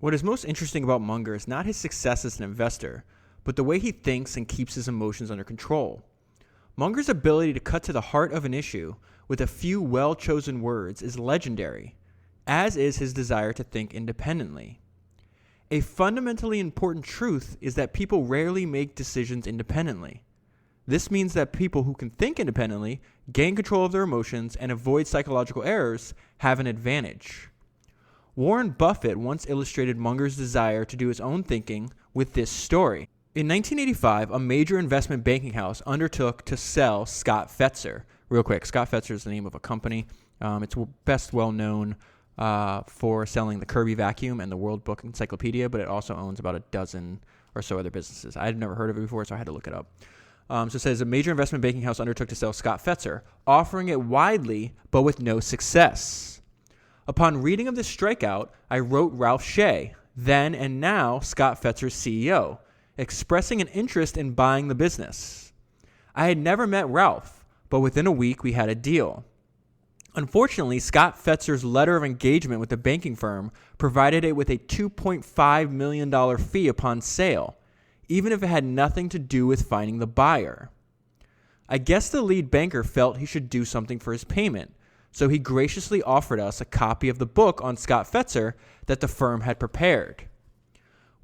What is most interesting about Munger is not his success as an investor, but the way he thinks and keeps his emotions under control. Munger's ability to cut to the heart of an issue with a few well-chosen words is legendary, as is his desire to think independently. A fundamentally important truth is that people rarely make decisions independently. This means that people who can think independently, gain control of their emotions, and avoid psychological errors have an advantage. Warren Buffett once illustrated Munger's desire to do his own thinking with this story. In 1985, a major investment banking house undertook to sell Scott Fetzer. Real quick, Scott Fetzer is the name of a company. It's best well known for selling the Kirby vacuum and the World Book Encyclopedia, but it also owns about a dozen or so other businesses. I had never heard of it before, so I had to look it up. So it says a major investment banking house undertook to sell Scott Fetzer, offering it widely but with no success. Upon reading of this strikeout, I wrote Ralph Shea, then and now Scott Fetzer's CEO, expressing an interest in buying the business. I had never met Ralph, but within a week we had a deal. Unfortunately, Scott Fetzer's letter of engagement with the banking firm provided it with a $2.5 million fee upon sale, even if it had nothing to do with finding the buyer. I guess the lead banker felt he should do something for his payment, so he graciously offered us a copy of the book on Scott Fetzer that the firm had prepared.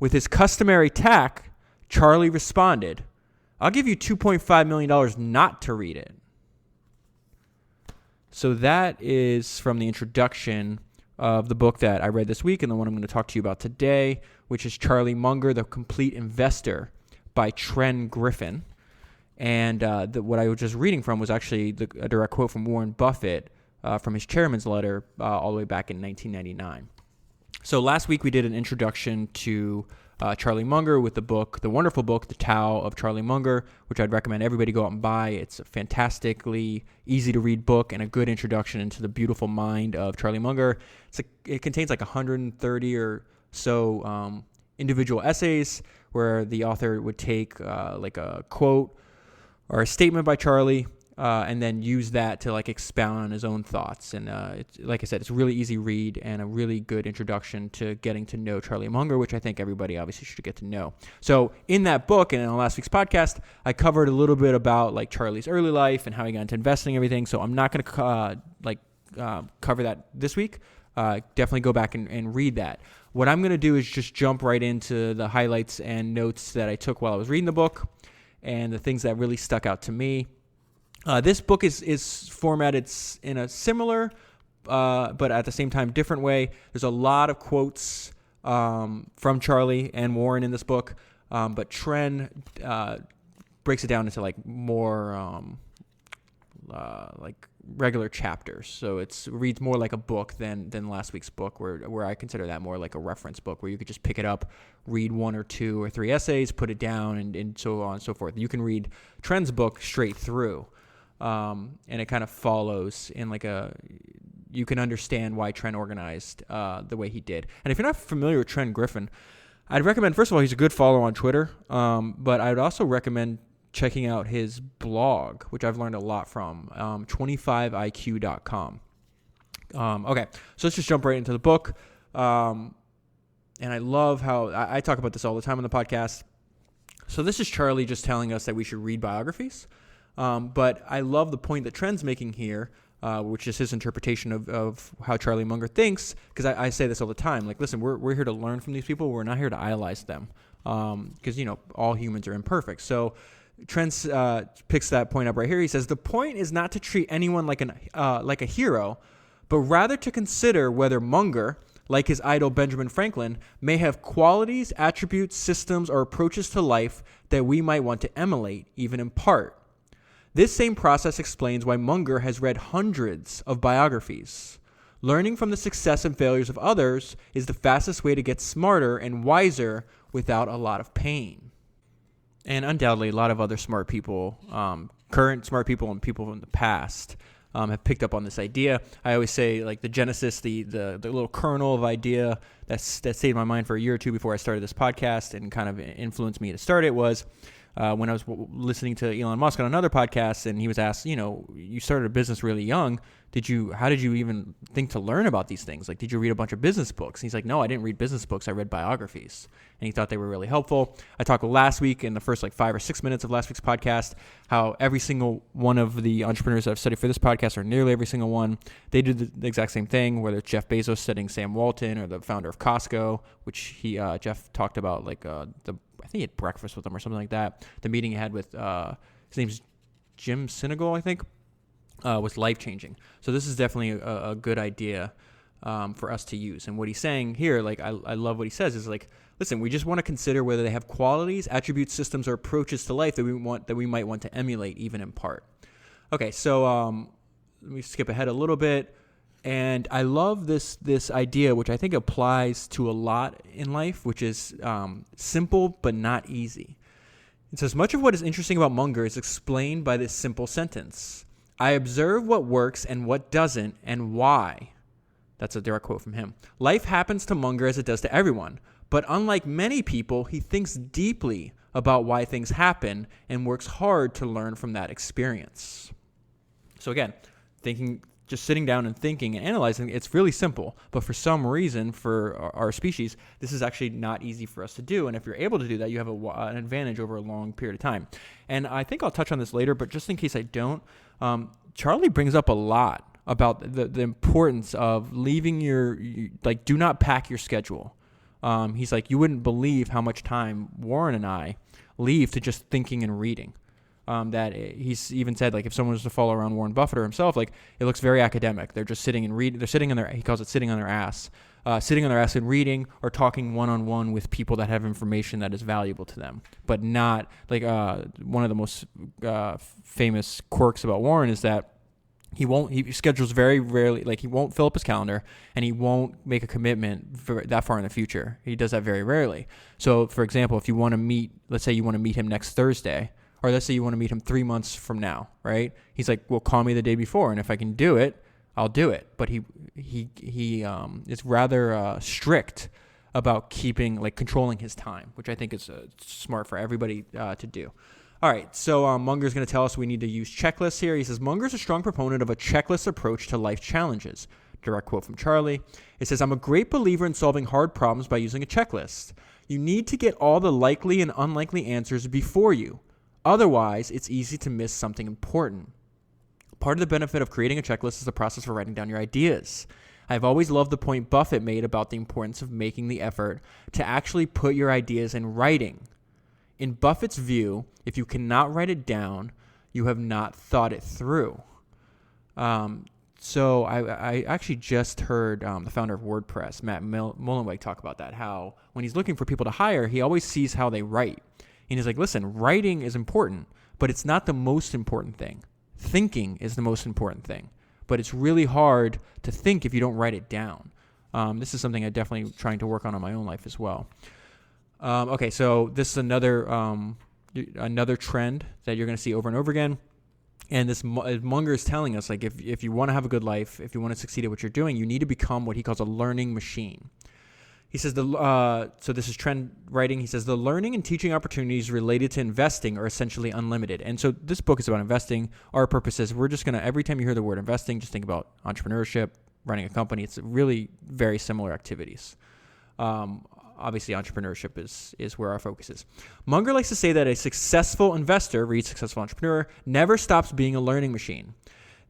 With his customary tact, Charlie responded, "I'll give you $2.5 million not to read it." So that is from the introduction of the book that I read this week and the one I'm going to talk to you about today, which is Charlie Munger, The Complete Investor by Tren Griffin. And what I was just reading from was actually a direct quote from Warren Buffett from his chairman's letter all the way back in 1999. So last week we did an introduction to Charlie Munger with the wonderful book, The Tao of Charlie Munger, which I'd recommend everybody go out and buy. It's a fantastically easy to read book and a good introduction into the beautiful mind of Charlie Munger. It contains like 130 or so individual essays where the author would take like a quote or a statement by Charlie and then use that to like expound on his own thoughts. And like I said, it's a really easy read and a really good introduction to getting to know Charlie Munger, which I think everybody obviously should get to know. So in that book and in last week's podcast, I covered a little bit about like Charlie's early life and how he got into investing and everything. So I'm not going to cover that this week. Definitely go back and read that. What I'm going to do is just jump right into the highlights and notes that I took while I was reading the book and the things that really stuck out to me. This book is formatted in a similar, but at the same time different way. There's a lot of quotes from Charlie and Warren in this book, but Tren breaks it down into like more like regular chapters. So it reads more like a book than last week's book, where I consider that more like a reference book, where you could just pick it up, read 1 or 2 or 3 essays, put it down, and so on and so forth. You can read Tren's book straight through. And it kind of follows in you can understand why Tren organized the way he did. And if you're not familiar with Tren Griffin, I'd recommend, first of all, he's a good follower on Twitter, but I would also recommend checking out his blog, which I've learned a lot from, 25iq.com. Okay, so let's just jump right into the book. And I love how I talk about this all the time on the podcast. So this is Charlie just telling us that we should read biographies. But I love the point that Tren's making here, which is his interpretation of how Charlie Munger thinks, because I say this all the time. Like, listen, we're here to learn from these people. We're not here to idolize them, because, all humans are imperfect. So Tren picks that point up right here. He says, the point is not to treat anyone like a hero, but rather to consider whether Munger, like his idol Benjamin Franklin, may have qualities, attributes, systems, or approaches to life that we might want to emulate, even in part. This same process explains why Munger has read hundreds of biographies. Learning from the success and failures of others is the fastest way to get smarter and wiser without a lot of pain. And undoubtedly, a lot of other smart people, current smart people and people from the past, have picked up on this idea. I always say, like, the genesis, the little kernel of idea that stayed in my mind for a year or two before I started this podcast and kind of influenced me to start it was when I was listening to Elon Musk on another podcast, and he was asked, you started a business really young. How did you even think to learn about these things? Like, did you read a bunch of business books? And he's like, no, I didn't read business books. I read biographies. And he thought they were really helpful. I talked last week in the first 5 or 6 minutes of last week's podcast, how every single one of the entrepreneurs that I've studied for this podcast, or nearly every single one, they did the exact same thing, whether it's Jeff Bezos studying Sam Walton, or the founder of Costco, which Jeff talked about, I think he had breakfast with him or something like that. The meeting he had with, his name's Jim Sinegal, I think, was life-changing. So this is definitely a good idea for us to use. And what he's saying here, I love what he says, is listen, we just want to consider whether they have qualities, attributes, systems, or approaches to life that we might want to emulate, even in part. Okay, so let me skip ahead a little bit. And I love this idea, which I think applies to a lot in life, which is simple but not easy. It says, much of what is interesting about Munger is explained by this simple sentence. I observe what works and what doesn't, and why. That's a direct quote from him. Life happens to Munger as it does to everyone, but unlike many people, he thinks deeply about why things happen and works hard to learn from that experience. So again, just sitting down and thinking and analyzing, it's really simple. But for some reason, for our species, this is actually not easy for us to do. And if you're able to do that, you have an advantage over a long period of time. And I think I'll touch on this later, but just in case I don't, Charlie brings up a lot about the importance of leaving do not pack your schedule. He's like, you wouldn't believe how much time Warren and I leave to just thinking and reading. That he's even said, if someone was to follow around Warren Buffett or himself, it looks very academic. They're just sitting and reading. They're sitting on he calls it sitting on their ass and reading, or talking one-on-one with people that have information that is valuable to them. But not one of the most famous quirks about Warren is that he schedules very rarely, he won't fill up his calendar, and he won't make a commitment for that far in the future. He does that very rarely. So, for example, if you want to meet, let's say you want to meet him next Thursday, or let's say you want to meet him 3 months from now, right? He's like, well, call me the day before, and if I can do it, I'll do it. But he is rather strict about controlling his time, which I think is smart for everybody to do. All right, so Munger's going to tell us we need to use checklists here. He says, Munger's a strong proponent of a checklist approach to life challenges. Direct quote from Charlie. It says, I'm a great believer in solving hard problems by using a checklist. You need to get all the likely and unlikely answers before you. Otherwise, it's easy to miss something important. Part of the benefit of creating a checklist is the process for writing down your ideas. I've always loved the point Buffett made about the importance of making the effort to actually put your ideas in writing. In Buffett's view, if you cannot write it down, you have not thought it through. So I actually just heard the founder of WordPress, Matt Mullenweg, talk about that, how when he's looking for people to hire, he always sees how they write. And he's like, listen, writing is important, but it's not the most important thing. Thinking is the most important thing. But it's really hard to think if you don't write it down. This is something I'm definitely trying to work on my own life as well. Okay, so this is another trend that you're going to see over and over again. And this Munger is telling us, if you want to have a good life, if you want to succeed at what you're doing, you need to become what he calls a learning machine. He says, so this is trend writing. He says, the learning and teaching opportunities related to investing are essentially unlimited. And so this book is about investing. Our purpose is we're just going to, every time you hear the word investing, just think about entrepreneurship, running a company. It's really very similar activities. Obviously, entrepreneurship is where our focus is. Munger likes to say that a successful investor, read successful entrepreneur, never stops being a learning machine.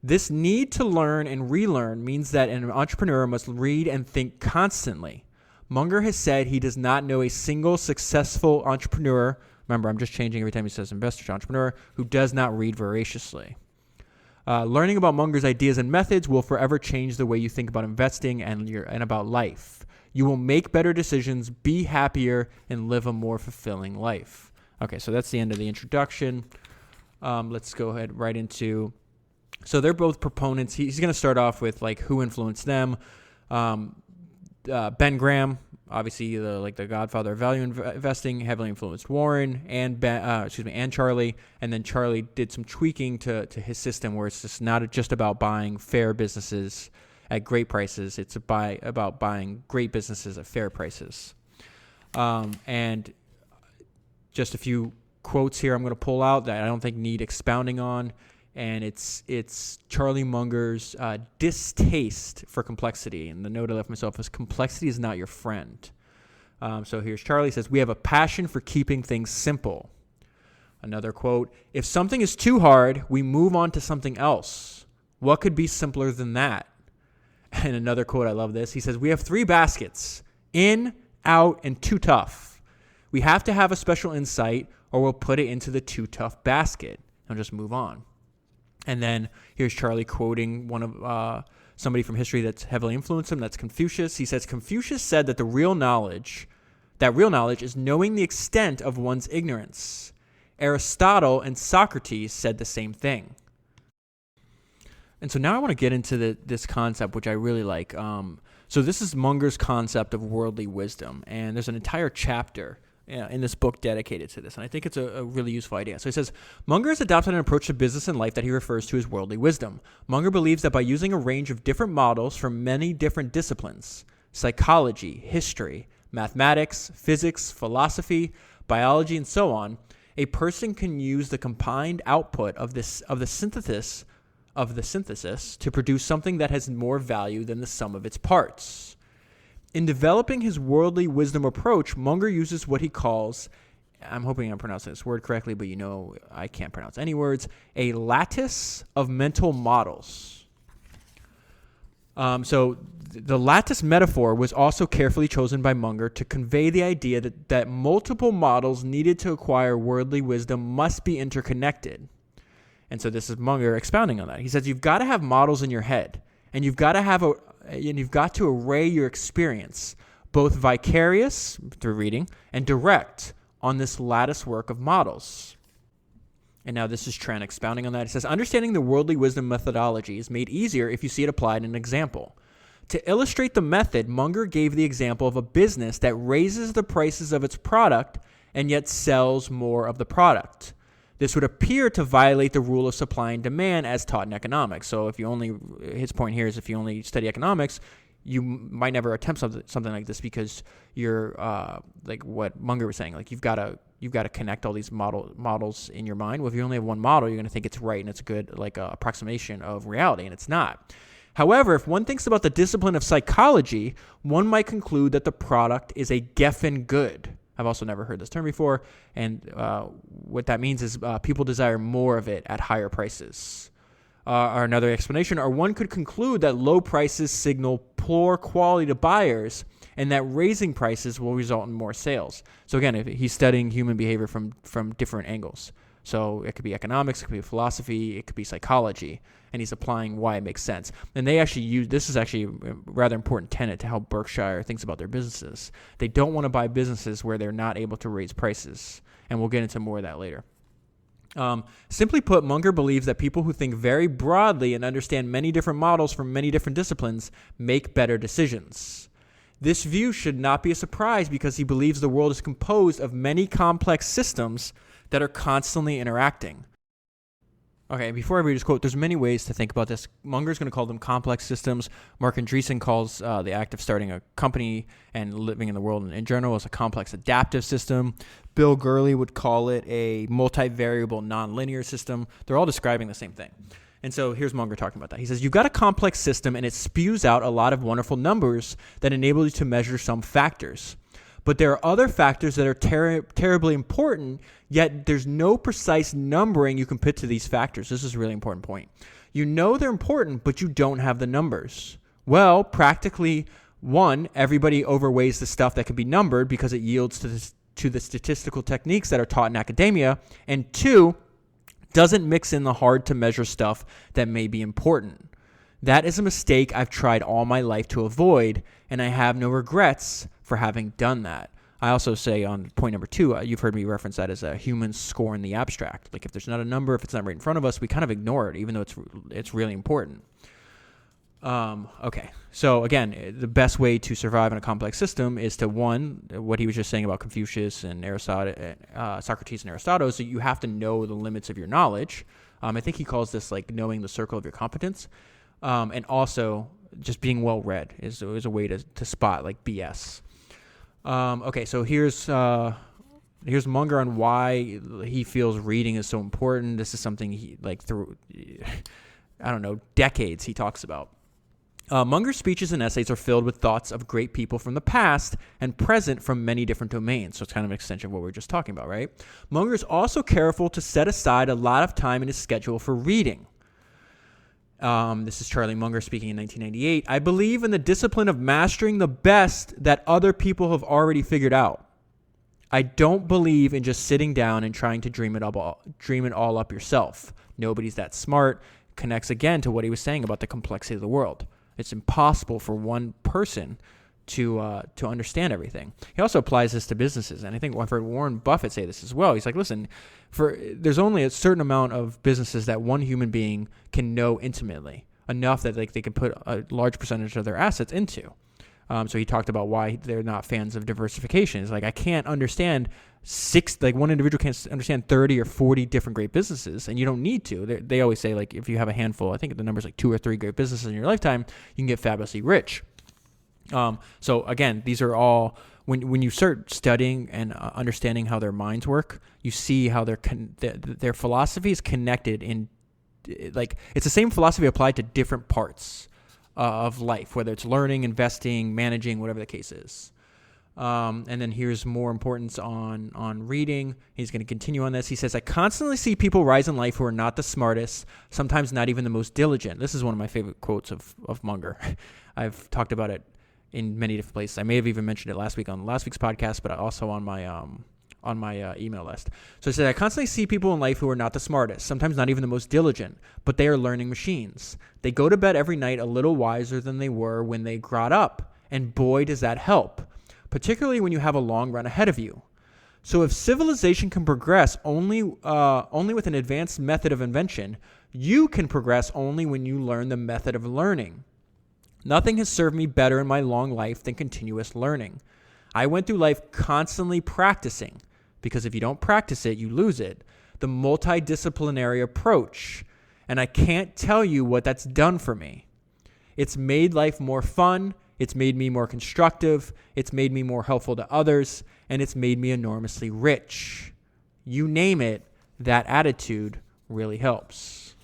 This need to learn and relearn means that an entrepreneur must read and think constantly. Munger has said he does not know a single successful entrepreneur, remember I'm just changing every time he says investor to entrepreneur, who does not read voraciously. Learning about Munger's ideas and methods will forever change the way you think about investing and about life. You will make better decisions, be happier, and live a more fulfilling life. Okay, so that's the end of the introduction. Let's go ahead right into... So they're both proponents. He's going to start off with who influenced them. Ben Graham, obviously the godfather of value investing, heavily influenced Warren and Charlie. And then Charlie did some tweaking to his system where it's just not just about buying fair businesses at great prices. It's about buying great businesses at fair prices. And just a few quotes here I'm going to pull out that I don't think need expounding on, and it's Charlie Munger's distaste for complexity. And the note I left myself is complexity is not your friend. So here's Charlie says, we have a passion for keeping things simple. Another quote, if something is too hard, we move on to something else. What could be simpler than that? And another quote, I love this. He says, we have 3 baskets, in, out, and too tough. We have to have a special insight or we'll put it into the too tough basket and just move on. And then here's Charlie quoting one of somebody from history that's heavily influenced him. That's Confucius. He says, Confucius said that real knowledge is knowing the extent of one's ignorance. Aristotle and Socrates said the same thing. And so now I want to get into this concept, which I really like. So this is Munger's concept of worldly wisdom. And there's an entire chapter in this book dedicated to this. And I think it's a really useful idea. So he says, Munger has adopted an approach to business and life that he refers to as worldly wisdom. Munger believes that by using a range of different models from many different disciplines, psychology, history, mathematics, physics, philosophy, biology, and so on, a person can use the combined output of the synthesis to produce something that has more value than the sum of its parts. In developing his worldly wisdom approach, Munger uses what he calls, I'm hoping I'm pronouncing this word correctly, but I can't pronounce any words, a lattice of mental models. So the lattice metaphor was also carefully chosen by Munger to convey the idea that multiple models needed to acquire worldly wisdom must be interconnected. And so this is Munger expounding on that. He says you've got to have models in your head, and you've got to array your experience, both vicarious through reading and direct, on this lattice work of models. And now this is Tren expounding on that. He says, understanding the worldly wisdom methodology is made easier if you see it applied in an example. To illustrate the method, Munger gave the example of a business that raises the prices of its product and yet sells more of the product. This would appear to violate the rule of supply and demand as taught in economics. So his point here is if you only study economics, you might never attempt something like this because you're like what Munger was saying, like you've got to connect all these models in your mind. Well, if you only have one model, you're going to think it's right and it's a good approximation of reality, and it's not. However, if one thinks about the discipline of psychology, one might conclude that the product is a Geffen good. I've also never heard this term before, and what that means is people desire more of it at higher prices. Or another explanation, or one could conclude that low prices signal poor quality to buyers, and that raising prices will result in more sales. So again, if he's studying human behavior from different angles. So it could be economics, it could be philosophy, it could be psychology, and he's applying why it makes sense. And they actually this is actually a rather important tenet to how Berkshire thinks about their businesses. They don't want to buy businesses where they're not able to raise prices, and we'll get into more of that later. Simply put, Munger believes that people who think very broadly and understand many different models from many different disciplines make better decisions. This view should not be a surprise because he believes the world is composed of many complex systems that are constantly interacting. Okay, before I read his quote, there's many ways to think about this. Munger's going to call them complex systems. Mark Andreessen calls the act of starting a company and living in the world in general as a complex adaptive system. Bill Gurley would call it a multivariable nonlinear system. They're all describing the same thing. And so here's Munger talking about that. He says, you've got a complex system and it spews out a lot of wonderful numbers that enable you to measure some factors. But there are other factors that are terribly important, yet there's no precise numbering you can put to these factors. This is a really important point. You know they're important, but you don't have the numbers. Well, practically, one, everybody overweighs the stuff that can be numbered because it yields to the statistical techniques that are taught in academia. And two, doesn't mix in the hard-to-measure stuff that may be important. That is a mistake I've tried all my life to avoid, and I have no regrets for having done that. I also say on point number 2, you've heard me reference that as a humans scorn the abstract. Like if there's not a number, if it's not right in front of us, we kind of ignore it, even though it's really important. Okay, so again, the best way to survive in a complex system is to, one, what he was just saying about Confucius and Socrates and Aristotle, is that you have to know the limits of your knowledge. I think he calls this like knowing the circle of your competence. And also just being well-read is a way to spot like BS. Okay, so here's Here's Munger on why he feels reading is so important. This is something he, through, I don't know, decades he talks about. Munger's speeches and essays are filled with thoughts of great people from the past and present from many different domains. So it's kind of an extension of what we were just talking about, right? Munger is also careful to set aside a lot of time in his schedule for reading. This is Charlie Munger speaking in 1998. I believe in the discipline of mastering the best that other people have already figured out. I don't believe in just sitting down and trying to dream it all up yourself. Nobody's that smart. Connects again to what he was saying about the complexity of the world. It's impossible for one person to understand everything. He also applies this to businesses, and I think I've heard Warren Buffett say this as well. He's like, listen, there's only a certain amount of businesses that one human being can know intimately, enough that they can put a large percentage of their assets into. So he talked about why they're not fans of diversification. It's like, I can't understand one individual can't understand 30 or 40 different great businesses, and you don't need to. They always say, like, if you have a handful, I think the number's like 2 or 3 great businesses in your lifetime, you can get fabulously rich. So again, these are all, when you start studying and understanding how their minds work, you see how their philosophy is connected in, like, it's the same philosophy applied to different parts of life, whether it's learning, investing, managing, whatever the case is. And then here's more importance on reading. He's going to continue on this. He says, I constantly see people rise in life who are not the smartest, sometimes not even the most diligent. This is one of my favorite quotes of Munger. I've talked about it in many different places. I may have even mentioned it last week on last week's podcast, but also on my email list. So he said, I constantly see people in life who are not the smartest, sometimes not even the most diligent, but they are learning machines. They go to bed every night a little wiser than they were when they got up, and boy, does that help, particularly when you have a long run ahead of you. So if civilization can progress only with an advanced method of invention, you can progress only when you learn the method of learning. Nothing has served me better in my long life than continuous learning. I went through life constantly practicing, because if you don't practice it, you lose it, the multidisciplinary approach. And I can't tell you what that's done for me. It's made life more fun. It's made me more constructive. It's made me more helpful to others. And it's made me enormously rich. You name it, that attitude really helps.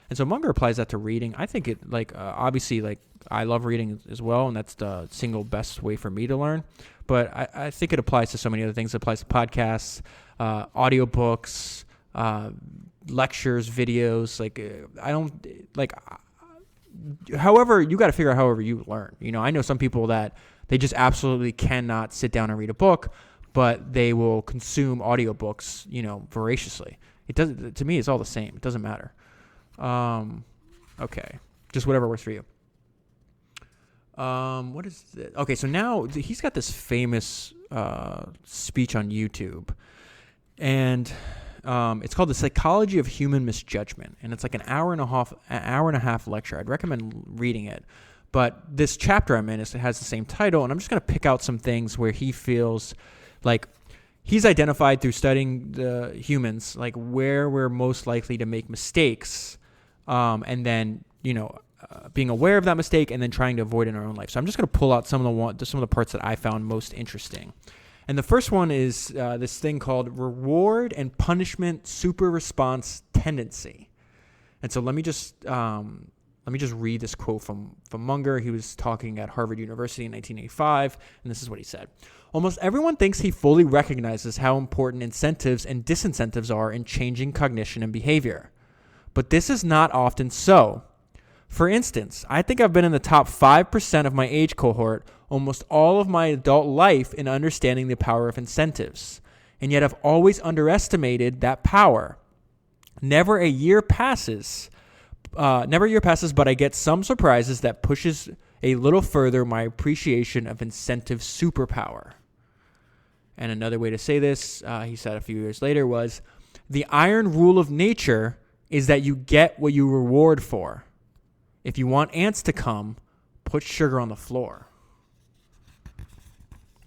And so Munger applies that to reading. I think it, obviously, I love reading as well, and that's the single best way for me to learn. But I think it applies to so many other things. It applies to podcasts, audiobooks, lectures, videos. However, you got to figure out however you learn. I know some people that they just absolutely cannot sit down and read a book, but they will consume audiobooks, voraciously. It doesn't. To me, it's all the same. It doesn't matter. Okay, just whatever works for you. What is it? Okay, so now he's got this famous speech on YouTube, and it's called The Psychology of Human Misjudgment, and it's like an hour and a half lecture. I'd recommend reading it. But this chapter I'm in has the same title, and I'm just going to pick out some things where he feels like he's identified through studying the humans, like where we're most likely to make mistakes, and then, being aware of that mistake and then trying to avoid it in our own life. So I'm just going to pull out some of the parts that I found most interesting. And the first one is this thing called reward and punishment super response tendency. And so let me just read this quote from Munger. He was talking at Harvard University in 1985, and this is what he said. Almost everyone thinks he fully recognizes how important incentives and disincentives are in changing cognition and behavior. But this is not often so. For instance, I think I've been in the top 5% of my age cohort almost all of my adult life in understanding the power of incentives, and yet I've always underestimated that power. Never a year passes, but I get some surprises that pushes a little further my appreciation of incentive superpower. And another way to say this, he said a few years later, was, the iron rule of nature is that you get what you reward for. If you want ants to come, put sugar on the floor.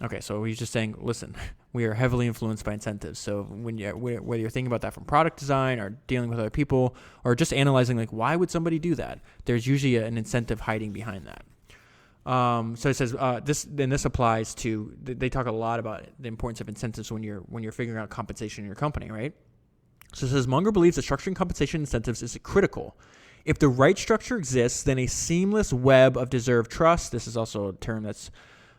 Okay, so he's just saying, listen, we are heavily influenced by incentives. So whether you're thinking about that from product design or dealing with other people or just analyzing, why would somebody do that? There's usually an incentive hiding behind that. So it says this applies to. They talk a lot about the importance of incentives when you're figuring out compensation in your company, right? So it says Munger believes that structuring compensation incentives is critical. If the right structure exists, then a seamless web of deserved trust. This is also a term that's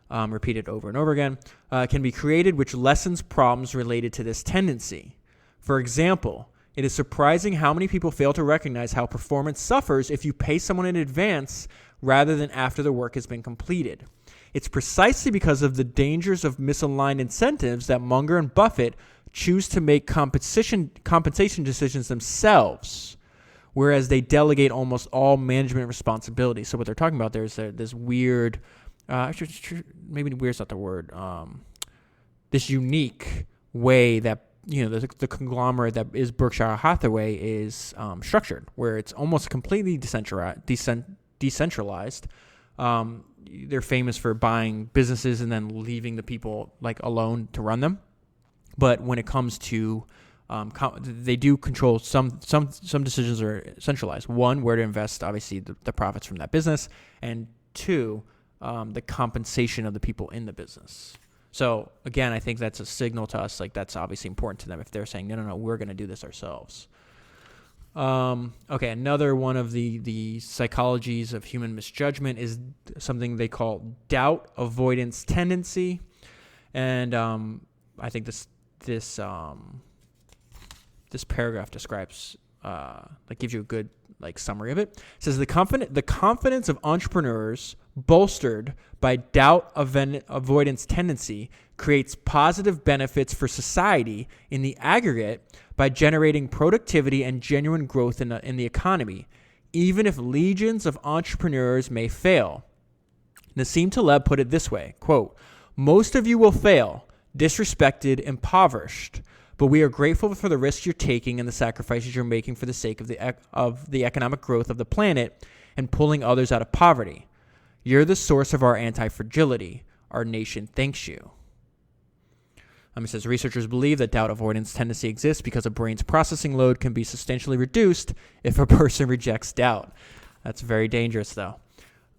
repeated over and over again, can be created, which lessens problems related to this tendency. For example, it is surprising how many people fail to recognize how performance suffers if you pay someone in advance rather than after the work has been completed. It's precisely because of the dangers of misaligned incentives that Munger and Buffett choose to make compensation decisions themselves, whereas they delegate almost all management responsibility. So what they're talking about there is this weird, maybe weird's not the word, this unique way that the conglomerate that is Berkshire Hathaway is structured, where it's almost completely decentralized. They're famous for buying businesses and then leaving the people alone to run them. But when it comes to they do control some decisions are centralized. One, where to invest, obviously the profits from that business, and two, the compensation of the people in the business. So again, I think that's a signal to us, that's obviously important to them if they're saying, no, we're going to do this ourselves. Okay, another one of the psychologies of human misjudgment is something they call doubt avoidance tendency. And I think this paragraph describes, gives you a good summary of it. It says the confidence of entrepreneurs bolstered by doubt avoidance tendency creates positive benefits for society in the aggregate by generating productivity and genuine growth in the economy, even if legions of entrepreneurs may fail. Nassim Taleb put it this way, quote, "Most of you will fail, disrespected, impoverished, but we are grateful for the risks you're taking and the sacrifices you're making for the sake of the economic growth of the planet and pulling others out of poverty. You're the source of our anti-fragility. Our nation thanks you." It says researchers believe that doubt avoidance tendency exists because a brain's processing load can be substantially reduced if a person rejects doubt. That's very dangerous, though.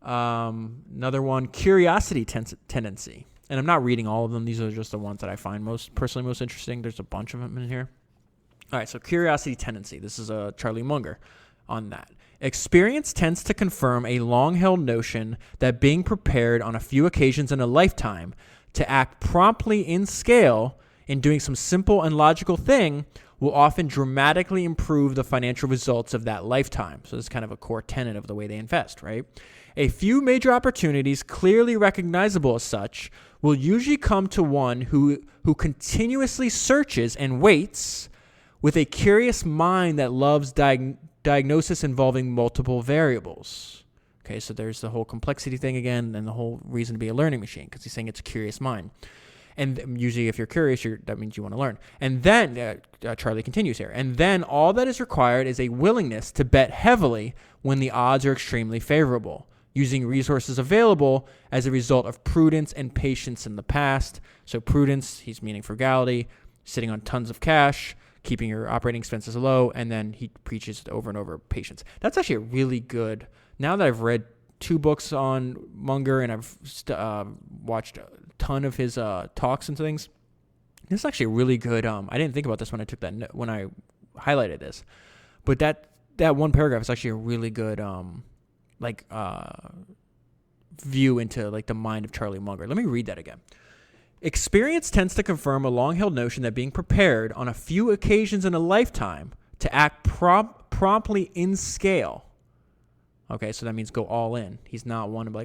Another one, curiosity tendency. And I'm not reading all of them. These are just the ones that I find most interesting. There's a bunch of them in here. All right, so curiosity tendency. This is Charlie Munger on that. Experience tends to confirm a long-held notion that being prepared on a few occasions in a lifetime to act promptly in scale in doing some simple and logical thing will often dramatically improve the financial results of that lifetime. So this is kind of a core tenet of the way they invest, right? A few major opportunities, clearly recognizable as such, will usually come to one who continuously searches and waits with a curious mind that loves diagnosis involving multiple variables. Okay, so there's the whole complexity thing again, and the whole reason to be a learning machine, because he's saying it's a curious mind. And usually if you're curious, that means you want to learn. And then, Charlie continues here, and then all that is required is a willingness to bet heavily when the odds are extremely favorable, using resources available as a result of prudence and patience in the past. So prudence, he's meaning frugality, sitting on tons of cash, keeping your operating expenses low, and then he preaches over and over patience. That's actually a really good, now that I've read 2 books on Munger and I've watched a ton of his talks and things, this is actually a really good, I didn't think about this when I highlighted this, but that one paragraph is actually a really good view into the mind of Charlie Munger. Let me read that again. Experience tends to confirm a long-held notion that being prepared on a few occasions in a lifetime to act promptly in scale. Okay, so that means go all in. He's not one to be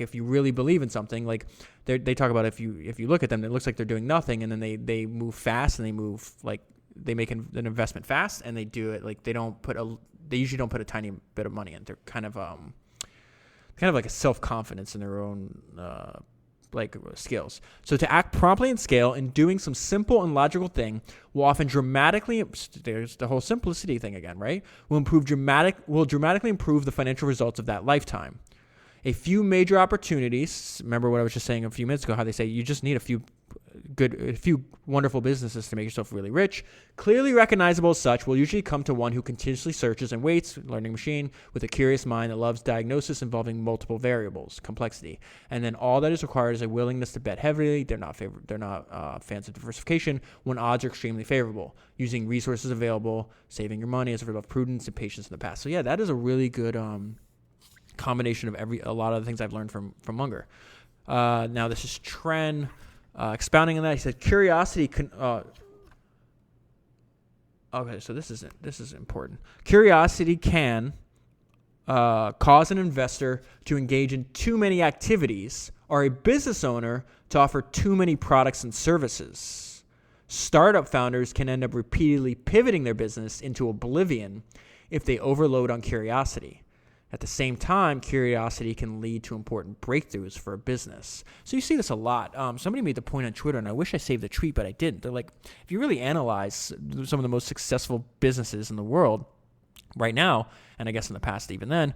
if you really believe in something, they talk about if you look at them, it looks like they're doing nothing, and then they move fast, and they move they make an investment fast, and they do it they usually don't put a tiny bit of money in. They're kind of like a self-confidence in their own skills. So to act promptly in scale in doing some simple and logical thing will often dramatically, there's the whole simplicity thing again, right? Will dramatically improve the financial results of that lifetime. A few major opportunities, remember what I was just saying a few minutes ago, how they say you just need a few a few wonderful businesses to make yourself really rich. Clearly recognizable as such will usually come to one who continuously searches and waits, learning machine, with a curious mind that loves diagnosis involving multiple variables, complexity. And then all that is required is a willingness to bet heavily. They're not fans of diversification when odds are extremely favorable, using resources available, saving your money as a result of prudence and patience in the past. So yeah, that is a really good combination of a lot of the things I've learned from Munger. Now this is Tren. Expounding on that, he said, curiosity can. Okay, so this is important. Curiosity can cause an investor to engage in too many activities, or a business owner to offer too many products and services. Startup founders can end up repeatedly pivoting their business into oblivion if they overload on curiosity. At the same time, curiosity can lead to important breakthroughs for a business. So you see this a lot. Somebody made the point on Twitter, and I wish I saved the tweet, but I didn't. They're like, if you really analyze some of the most successful businesses in the world right now, and I guess in the past even then,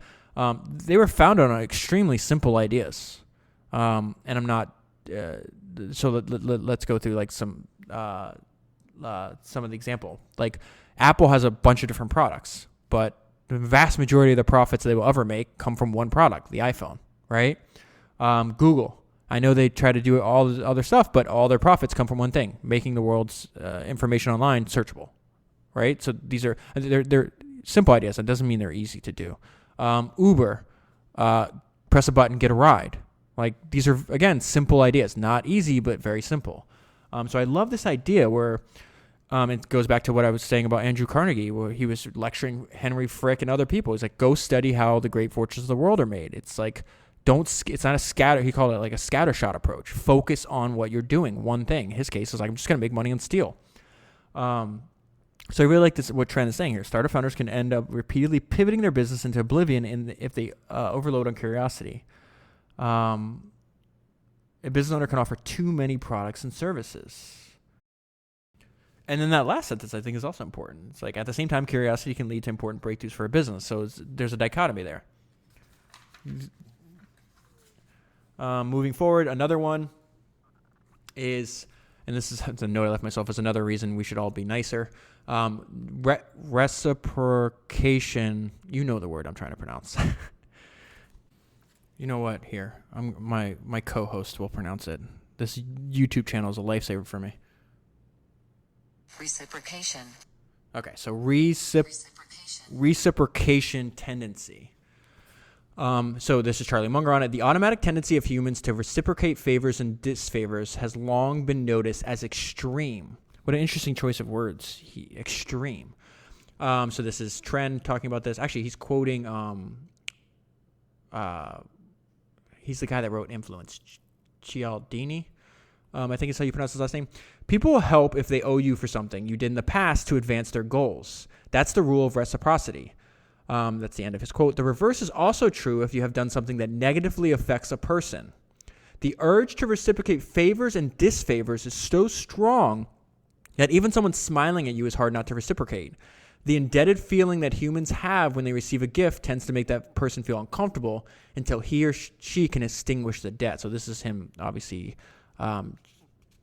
they were founded on extremely simple ideas. And I'm not. So let's go through like some of the example. Like Apple has a bunch of different products, but the vast majority of the profits they will ever make come from one product, the iPhone, right? Google, I know they try to do all the other stuff, but all their profits come from one thing, making the world's information online searchable, right? So they're simple ideas. That doesn't mean they're easy to do. Uber, press a button, get a ride. Like these are, again, simple ideas, not easy, but very simple. So I love this idea where it goes back to what I was saying about Andrew Carnegie, where he was lecturing Henry Frick and other people. He's like, go study how the great fortunes of the world are made. It's like, it's not a scatter. He called it like a scattershot approach. Focus on what you're doing. One thing. In his case is like, I'm just going to make money on steel. So I really like this, what Tren is saying here. Startup founders can end up repeatedly pivoting their business into oblivion if they overload on curiosity. A business owner can offer too many products and services. And then that last sentence, I think, is also important. It's like, at the same time, curiosity can lead to important breakthroughs for a business. So there's a dichotomy there. Moving forward, another one is, and this is a note I left myself as another reason we should all be nicer. Reciprocation. You know the word I'm trying to pronounce. You know what? Here, my co-host will pronounce it. This YouTube channel is a lifesaver for me. Reciprocation. Okay, so reciprocation tendency. So this is Charlie Munger on it. The automatic tendency of humans to reciprocate favors and disfavors has long been noticed as extreme. What an interesting choice of words. Extreme. So this is Tren talking about this. Actually, he's quoting. He's the guy that wrote Influence, Cialdini. I think it's how you pronounce his last name. People will help if they owe you for something you did in the past to advance their goals. That's the rule of reciprocity. That's the end of his quote. The reverse is also true if you have done something that negatively affects a person. The urge to reciprocate favors and disfavors is so strong that even someone smiling at you is hard not to reciprocate. The indebted feeling that humans have when they receive a gift tends to make that person feel uncomfortable until he or she can extinguish the debt. So this is him, obviously,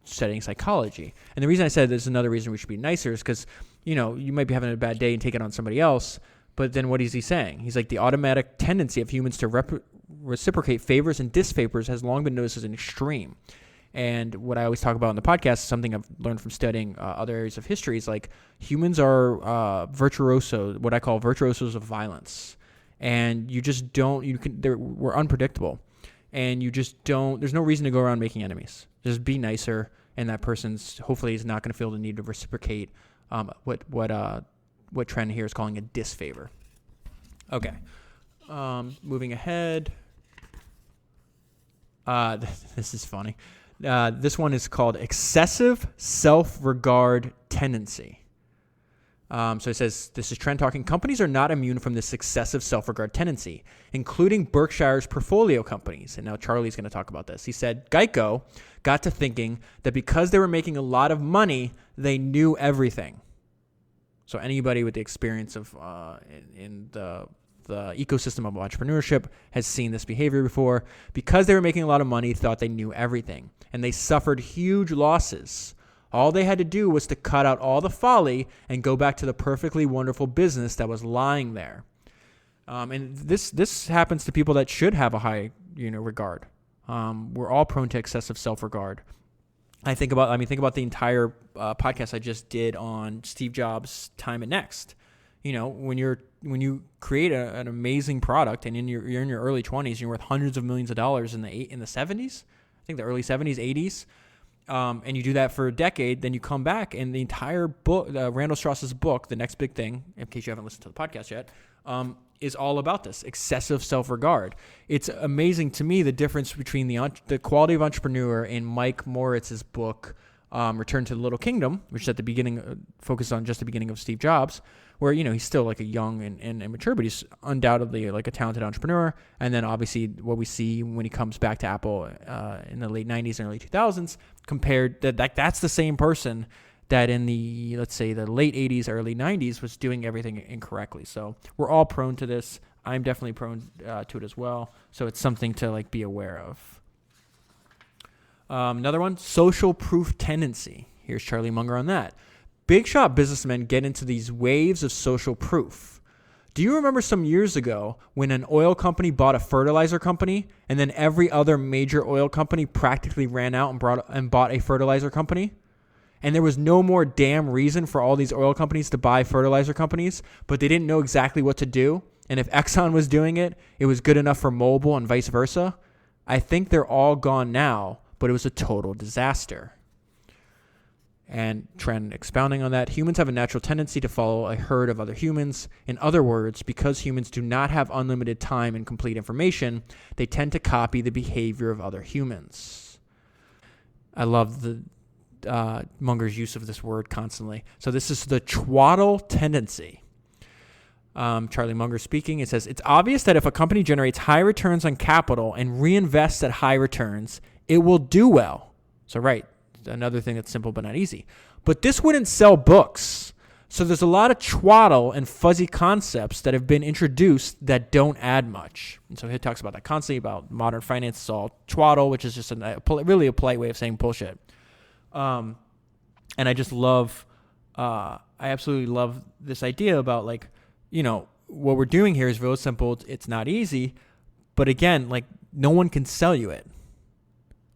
studying psychology. And the reason I said there's another reason we should be nicer is because, you might be having a bad day and take it on somebody else. But then what is he saying? He's like, the automatic tendency of humans to reciprocate favors and disfavors has long been noticed as an extreme. And what I always talk about in the podcast, something I've learned from studying other areas of history, is like humans are what I call virtuosos of violence. And you just don't, we're unpredictable. And you just don't, there's no reason to go around making enemies. Just be nicer, and that person's hopefully is not going to feel the need to reciprocate what Tren here is calling a disfavor. Okay. Moving ahead. This is funny. This one is called excessive self-regard tendency. So it says, this is Tren talking, companies are not immune from this excessive self-regard tendency, including Berkshire's portfolio companies. And now Charlie's going to talk about this. He said, Geico got to thinking that because they were making a lot of money, they knew everything. So anybody with the experience of in the the ecosystem of entrepreneurship has seen this behavior before. Because they were making a lot of money, thought they knew everything, and they suffered huge losses. All they had to do was to cut out all the folly and go back to the perfectly wonderful business that was lying there. And this happens to people that should have a high, regard. We're all prone to excessive self-regard. Think about the entire podcast I just did on Steve Jobs' time at Next. When you create an amazing product and you're in your early 20s, you're worth hundreds of millions of dollars in the 70s, I think the early 70s, 80s, and you do that for a decade, then you come back and the entire book, Randall Strauss's book, The Next Big Thing, in case you haven't listened to the podcast yet, is all about this excessive self-regard. It's amazing to me the difference between the quality of entrepreneur in Mike Moritz's book, Return to the Little Kingdom, which is at the beginning, focused on just the beginning of Steve Jobs, where, he's still like a young and immature, but he's undoubtedly like a talented entrepreneur. And then obviously what we see when he comes back to Apple in the late 90s and early 2000s, compared that's the same person that in the, let's say, the late 80s, early 90s was doing everything incorrectly. So we're all prone to this. I'm definitely prone to it as well. So it's something to be aware of. Another one, social proof tendency. Here's Charlie Munger on that. Big shot businessmen get into these waves of social proof. Do you remember some years ago when an oil company bought a fertilizer company and then every other major oil company practically ran out and bought a fertilizer company? And there was no more damn reason for all these oil companies to buy fertilizer companies, but they didn't know exactly what to do. And if Exxon was doing it, it was good enough for Mobil and vice versa. I think they're all gone now, but it was a total disaster. And Tren expounding on that, humans have a natural tendency to follow a herd of other humans. In other words, because humans do not have unlimited time and complete information, they tend to copy the behavior of other humans. I love the Munger's use of this word constantly. So this is the twaddle tendency. Charlie Munger speaking. It says, it's obvious that if a company generates high returns on capital and reinvests at high returns, it will do well. So right, another thing that's simple but not easy. But this wouldn't sell books. So there's a lot of twaddle and fuzzy concepts that have been introduced that don't add much. And so he talks about that constantly, about modern finance is all twaddle, which is just really a polite way of saying bullshit. And I just love, I absolutely love this idea about what we're doing here is real simple. It's not easy, but again, no one can sell you it.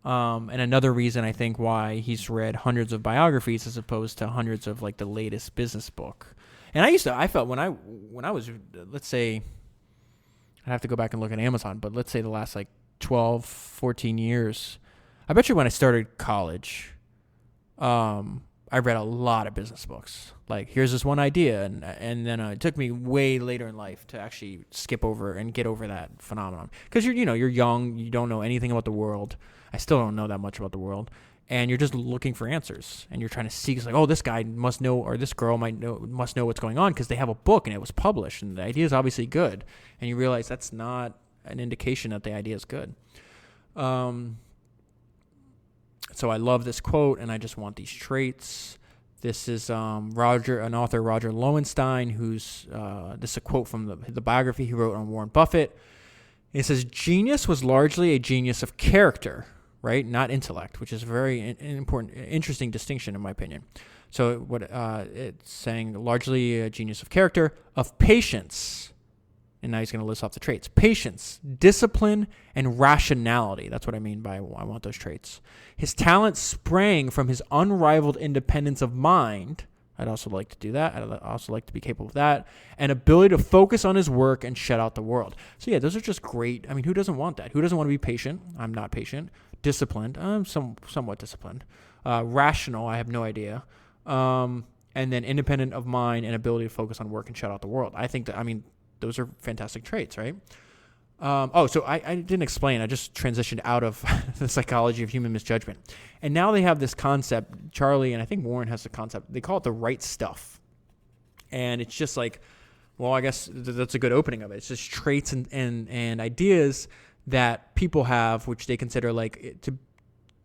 And another reason I think why he's read hundreds of biographies as opposed to hundreds of the latest business book. And I felt when I was, let's say, I'd have to go back and look at Amazon, but let's say the last 12, 14 years, I bet you when I started college, I read a lot of business books. Here's this one idea, and then it took me way later in life to actually skip over and get over that phenomenon. Because you're young, you don't know anything about the world. I still don't know that much about the world, and you're just looking for answers, and you're trying to seek. It's this guy must know, or this girl must know what's going on because they have a book and it was published, and the idea is obviously good, and you realize that's not an indication that the idea is good. So I love this quote, and I just want these traits. This is Roger Lowenstein, who's this is a quote from the biography he wrote on Warren Buffett. It says, "Genius was largely a genius of character, right? Not intellect," which is a very important, interesting distinction in my opinion. So what it's saying, largely a genius of character, of patience. And now he's going to list off the traits. Patience, discipline, and rationality. That's what I mean by I want those traits. His talent sprang from his unrivaled independence of mind. I'd also like to do that. I'd also like to be capable of that. And ability to focus on his work and shut out the world. So yeah, those are just great. I mean, who doesn't want that? Who doesn't want to be patient? I'm not patient. Disciplined. I'm somewhat disciplined. Rational. I have no idea. And then independent of mind and ability to focus on work and shut out the world. I think that, those are fantastic traits, right? So I didn't explain. I just transitioned out of the psychology of human misjudgment. And now they have this concept, Charlie, and I think Warren has the concept. They call it the right stuff. And it's just I guess that's a good opening of it. It's just traits and ideas that people have, which they consider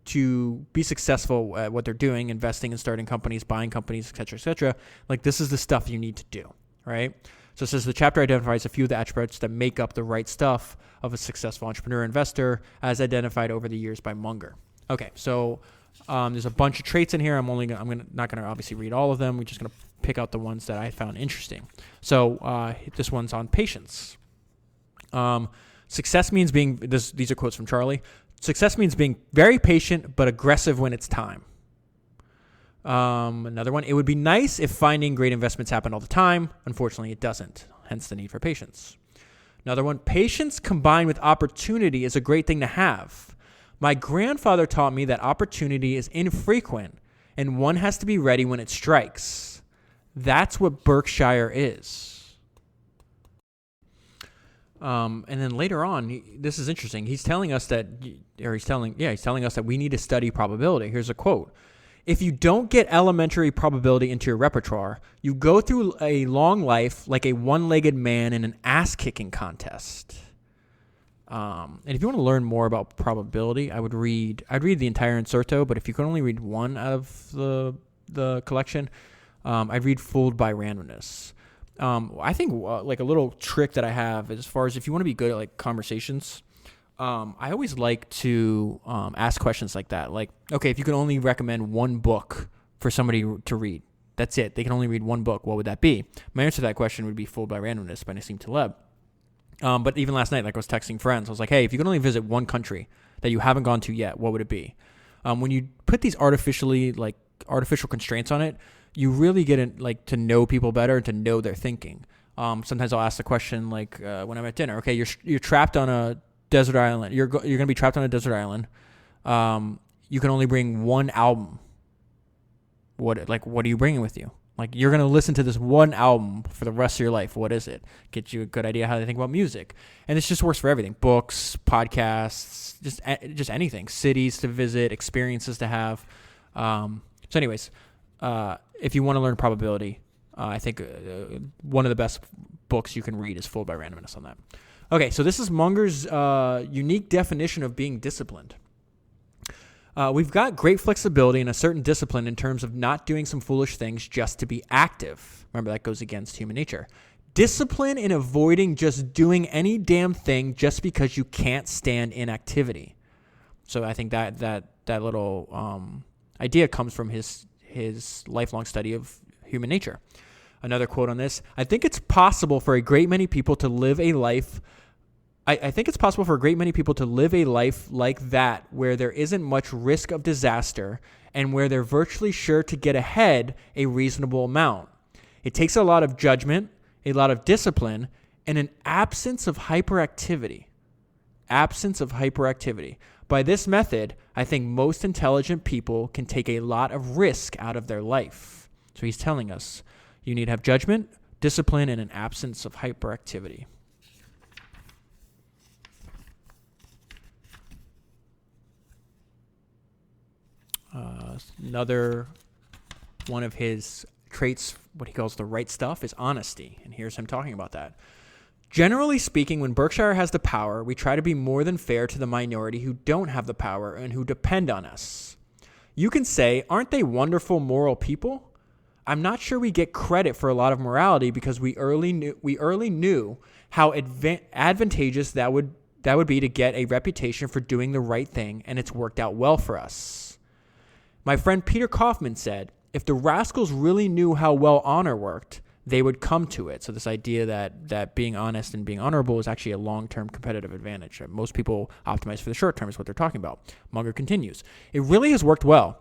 to be successful at what they're doing, investing and starting companies, buying companies, et cetera, et cetera. This is the stuff you need to do, right? So it says the chapter identifies a few of the attributes that make up the right stuff of a successful entrepreneur investor as identified over the years by Munger. Okay, so there's a bunch of traits in here. I'm not going to obviously read all of them. We're just going to pick out the ones that I found interesting. So this one's on patience. Success means being, these are quotes from Charlie. Success means being very patient but aggressive when it's time. Another one, it would be nice if finding great investments happened all the time. Unfortunately, it doesn't, hence the need for patience. Another one, patience combined with opportunity is a great thing to have. My grandfather taught me that opportunity is infrequent and one has to be ready when it strikes. That's what Berkshire is. And then later on, this is interesting. He's telling us that we need to study probability. Here's a quote. If you don't get elementary probability into your repertoire, you go through a long life like a one-legged man in an ass-kicking contest. And if you want to learn more about probability, I'd read the entire Inserto, but if you could only read one out of the collection, I'd read Fooled by Randomness. I think like a little trick that I have as far as if you want to be good at like conversations, I always like to ask questions like that. Like, okay, if you could only recommend one book for somebody to read, that's it. They can only read one book. What would that be? My answer to that question would be Fooled by Randomness by Nassim Taleb. But even last night, like I was texting friends, I was like, hey, if you could only visit one country that you haven't gone to yet, what would it be? When you put these artificial constraints on it, you really get to know people better and to know their thinking. Sometimes I'll ask the question like when I'm at dinner, okay, you're trapped on a desert island. You're going to be trapped on a desert island. You can only bring one album. What are you bringing with you? Like, you're going to listen to this one album for the rest of your life. What is it? Get you a good idea how they think about music. And this just works for everything. Books, podcasts, just anything. Cities to visit, experiences to have. So anyways, if you want to learn probability, I think one of the best books you can read is Fooled by Randomness on that. Okay, so this is Munger's unique definition of being disciplined. We've got great flexibility and a certain discipline in terms of not doing some foolish things just to be active. Remember, that goes against human nature. Discipline in avoiding just doing any damn thing just because you can't stand inactivity. So I think that little idea comes from his lifelong study of human nature. Another quote on this, I think it's possible for a great many people to live a life I think it's possible for a great many people to live a life like that where there isn't much risk of disaster and where they're virtually sure to get ahead a reasonable amount. It takes a lot of judgment, a lot of discipline, and an absence of hyperactivity. By this method, I think most intelligent people can take a lot of risk out of their life. So he's telling us you need to have judgment, discipline, and an absence of hyperactivity. Another one of his traits, what he calls the right stuff, is honesty. And here's him talking about that. Generally speaking, when Berkshire has the power, we try to be more than fair to the minority who don't have the power and who depend on us. You can say, aren't they wonderful moral people? I'm not sure we get credit for a lot of morality because we early knew how advantageous that would be to get a reputation for doing the right thing, and it's worked out well for us. My friend Peter Kaufman said, if the rascals really knew how well honor worked, they would come to it. So this idea that being honest and being honorable is actually a long-term competitive advantage. Most people optimize for the short term is what they're talking about. Munger continues, it really has worked well.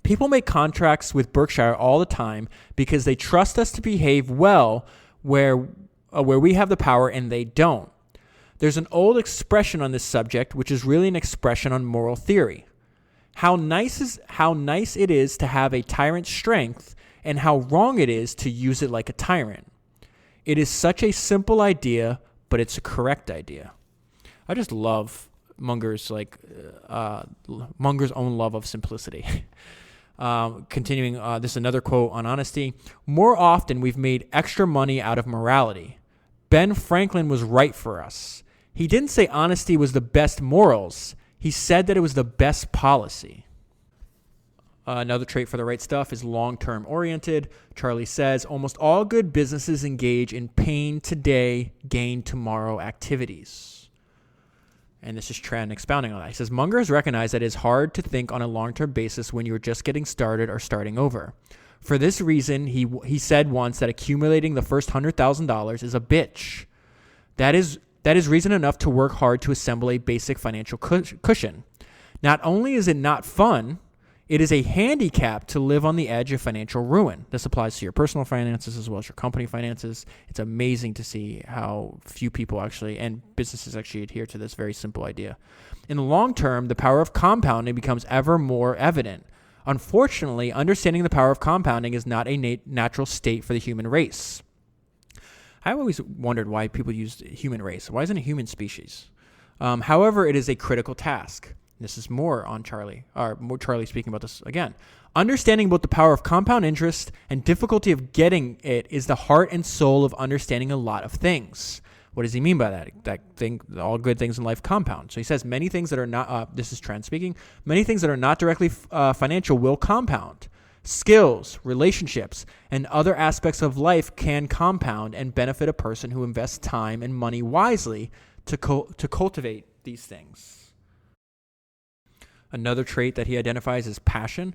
People make contracts with Berkshire all the time because they trust us to behave well where we have the power and they don't. There's an old expression on this subject, which is really an expression on moral theory. How nice it is to have a tyrant's strength and how wrong it is to use it like a tyrant. It is such a simple idea, but it's a correct idea. I just love Munger's own love of simplicity. Continuing, this is another quote on honesty. More often, we've made extra money out of morality. Ben Franklin was right for us. He didn't say honesty was the best morals. He said that it was the best policy. Another trait for the right stuff is long-term oriented. Charlie says, almost all good businesses engage in pain today, gain tomorrow activities. And this is Tren expounding on that. He says, Munger has recognized that it is hard to think on a long-term basis when you're just getting started or starting over. For this reason, he said once that accumulating the first $100,000 is a bitch. That is reason enough to work hard to assemble a basic financial cushion. Not only is it not fun, it is a handicap to live on the edge of financial ruin. This applies to your personal finances as well as your company finances. It's amazing to see how few people actually and businesses actually adhere to this very simple idea. In the long term, the power of compounding becomes ever more evident. Unfortunately, understanding the power of compounding is not a natural state for the human race. I always wondered why people use human race. Why isn't it human species? However, it is a critical task. This is more Charlie speaking about this again. Understanding both the power of compound interest and difficulty of getting it is the heart and soul of understanding a lot of things. What does he mean by that? All good things in life compound. So he says many things that are not, this is Tren speaking, many things that are not directly financial will compound. Skills, relationships, and other aspects of life can compound and benefit a person who invests time and money wisely to cultivate these things. Another trait that he identifies is passion.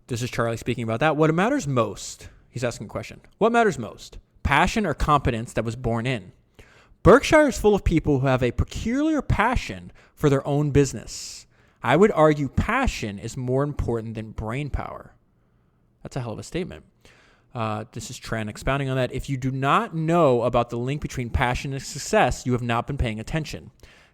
This is Charlie speaking about that. What matters most? He's asking a question. What matters most? Passion or competence that was born in? Berkshire is full of people who have a peculiar passion for their own business. I would argue passion is more important than brain power. That's a hell of a statement. This is Tren expounding on that. If you do not know about the link between passion and success, you have not been paying attention.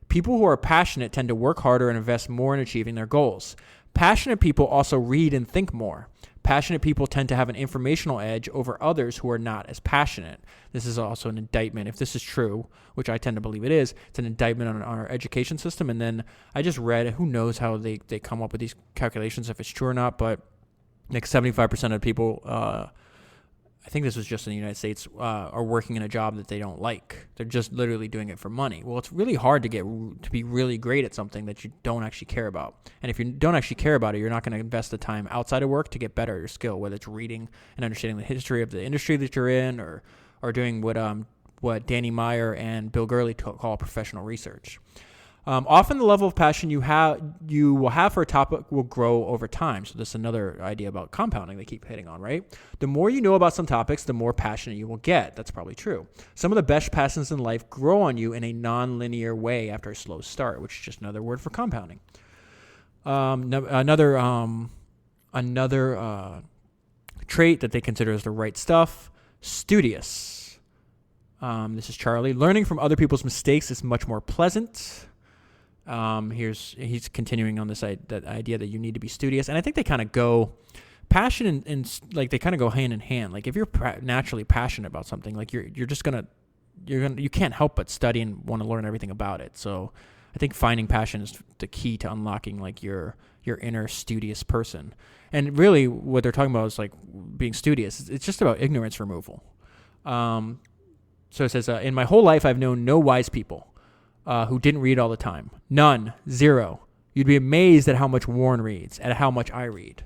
People who are passionate tend to work harder and invest more in achieving their goals. Passionate people also read and think more. Passionate people tend to have an informational edge over others who are not as passionate. This is also an indictment. If this is true, which I tend to believe it is, it's an indictment on our education system. And then I just read, who knows how they come up with these calculations, if it's true or not, but like 75% of people, I think this was just in the United States, are working in a job that they don't like. They're just literally doing it for money. Well, it's really hard to be really great at something that you don't actually care about. And if you don't actually care about it, you're not going to invest the time outside of work to get better at your skill, whether it's reading and understanding the history of the industry that you're in, or doing what Danny Meyer and Bill Gurley call professional research. Often the level of passion you will have for a topic will grow over time. So this is another idea about compounding they keep hitting on, right? The more you know about some topics, the more passionate you will get. That's probably true. Some of the best passions in life grow on you in a non-linear way after a slow start, which is just another word for compounding. Another trait that they consider as the right stuff, studious. This is Charlie. Learning from other people's mistakes is much more pleasant. He's continuing on that idea that you need to be studious, and I think they kind of go passion and like they kind of go hand in hand. Like if you're naturally passionate about something, like you can't help but study and want to learn everything about it. So I think finding passion is the key to unlocking like your inner studious person. And really, what they're talking about is like being studious. It's just about ignorance removal. So it says, in my whole life, I've known no wise people. Who didn't read all the time. None. Zero. You'd be amazed at how much Warren reads, at how much I read.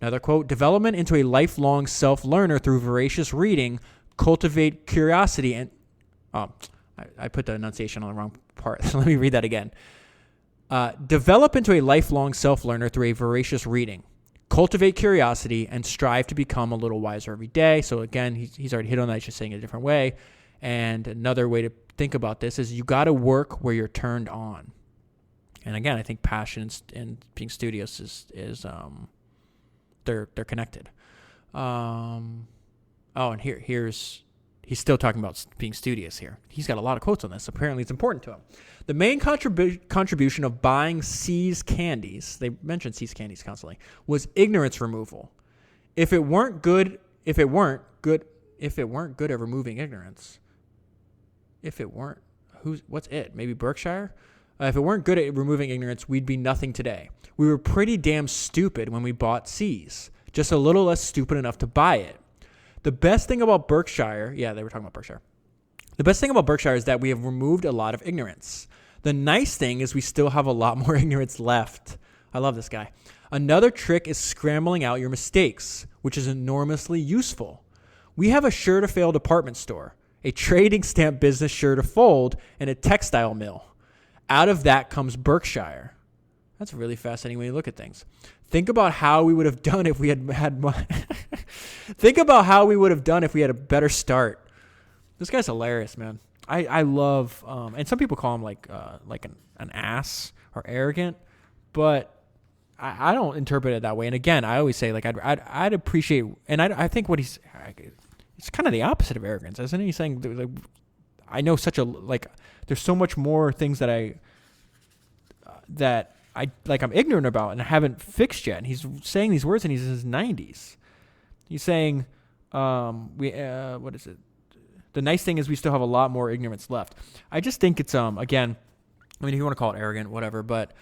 Another quote, development into a lifelong self-learner through voracious reading, cultivate curiosity and... I put the enunciation on the wrong part. Let me read that again. Develop into a lifelong self-learner through a voracious reading, cultivate curiosity, and strive to become a little wiser every day. So again, he's already hit on that. He's just saying it a different way. And another way to think about this is you got to work where you're turned on. And again, I think passion and being studious is they're connected. And he's still talking about being studious here. He's got a lot of quotes on this. Apparently, it's important to him. The main contribution of buying See's candies, they mention See's candies constantly, was ignorance removal. If it weren't good at removing ignorance. What's it? Maybe Berkshire? If it weren't good at removing ignorance, we'd be nothing today. We were pretty damn stupid when we bought See's. Just a little less stupid enough to buy it. The best thing about Berkshire, they were talking about Berkshire. The best thing about Berkshire is that we have removed a lot of ignorance. The nice thing is we still have a lot more ignorance left. I love this guy. Another trick is scrambling out your mistakes, which is enormously useful. We have a sure-to-fail department store, a trading stamp business sure to fold, and a textile mill. Out of that comes Berkshire. That's a really fascinating way to look at things. Think about how we would have done if we had Think about how we would have done if we had a better start. This guy's hilarious, man. I love, and some people call him like an ass or arrogant, but I don't interpret it that way. And again, I always say, like, I'd appreciate, and I think what it's kind of the opposite of arrogance, isn't he? He's saying, like, I know there's so much more things that I'm ignorant about and I haven't fixed yet. And he's saying these words and he's in his 90s. He's saying, what is it? The nice thing is we still have a lot more ignorance left. I just think it's, again, I mean, if you want to call it arrogant, whatever, but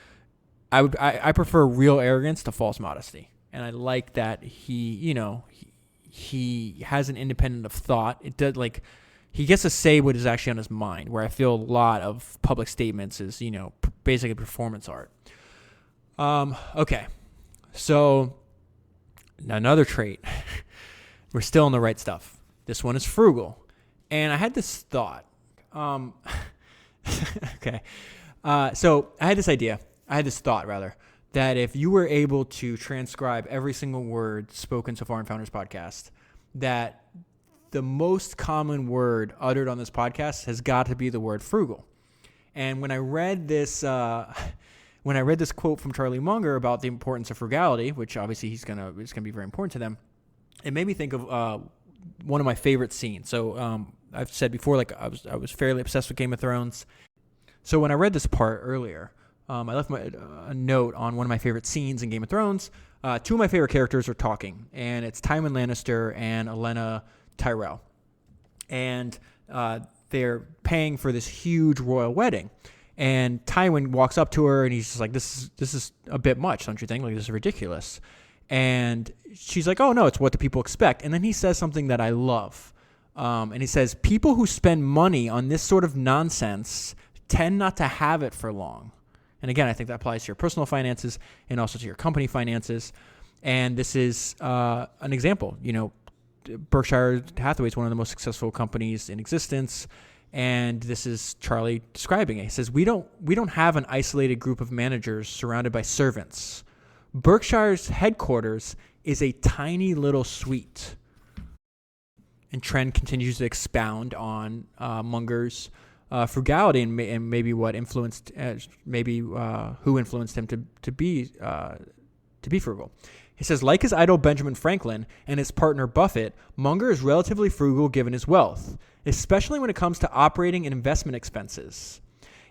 I prefer real arrogance to false modesty. And I like that he has an independent of thought. It does, like, he gets to say what is actually on his mind, where I feel a lot of public statements is, basically performance art. Okay. So another trait. We're still on the right stuff. This one is frugal. And I had this thought. Okay. So I had this thought, that if you were able to transcribe every single word spoken so far in Founders Podcast, that the most common word uttered on this podcast has got to be the word frugal. And when I read this quote from Charlie Munger about the importance of frugality, which obviously it's gonna be very important to them, it made me think of one of my favorite scenes. So I've said before, like, I was fairly obsessed with Game of Thrones. So when I read this part earlier, I left a note on one of my favorite scenes in Game of Thrones. Two of my favorite characters are talking, and it's Tywin Lannister and Olenna Tyrell. And they're paying for this huge royal wedding. And Tywin walks up to her, and he's just like, this is a bit much, don't you think? Like, this is ridiculous. And she's like, oh, no, it's what the people expect. And then he says something that I love. And he says, people who spend money on this sort of nonsense tend not to have it for long. And again, I think that applies to your personal finances and also to your company finances. And this is an example. Berkshire Hathaway is one of the most successful companies in existence. And this is Charlie describing it. He says, we don't have an isolated group of managers surrounded by servants. Berkshire's headquarters is a tiny little suite. And Tren continues to expound on Munger's frugality and maybe what influenced, who influenced him to be frugal. He says, like his idol Benjamin Franklin and his partner Buffett, Munger is relatively frugal given his wealth, especially when it comes to operating and investment expenses.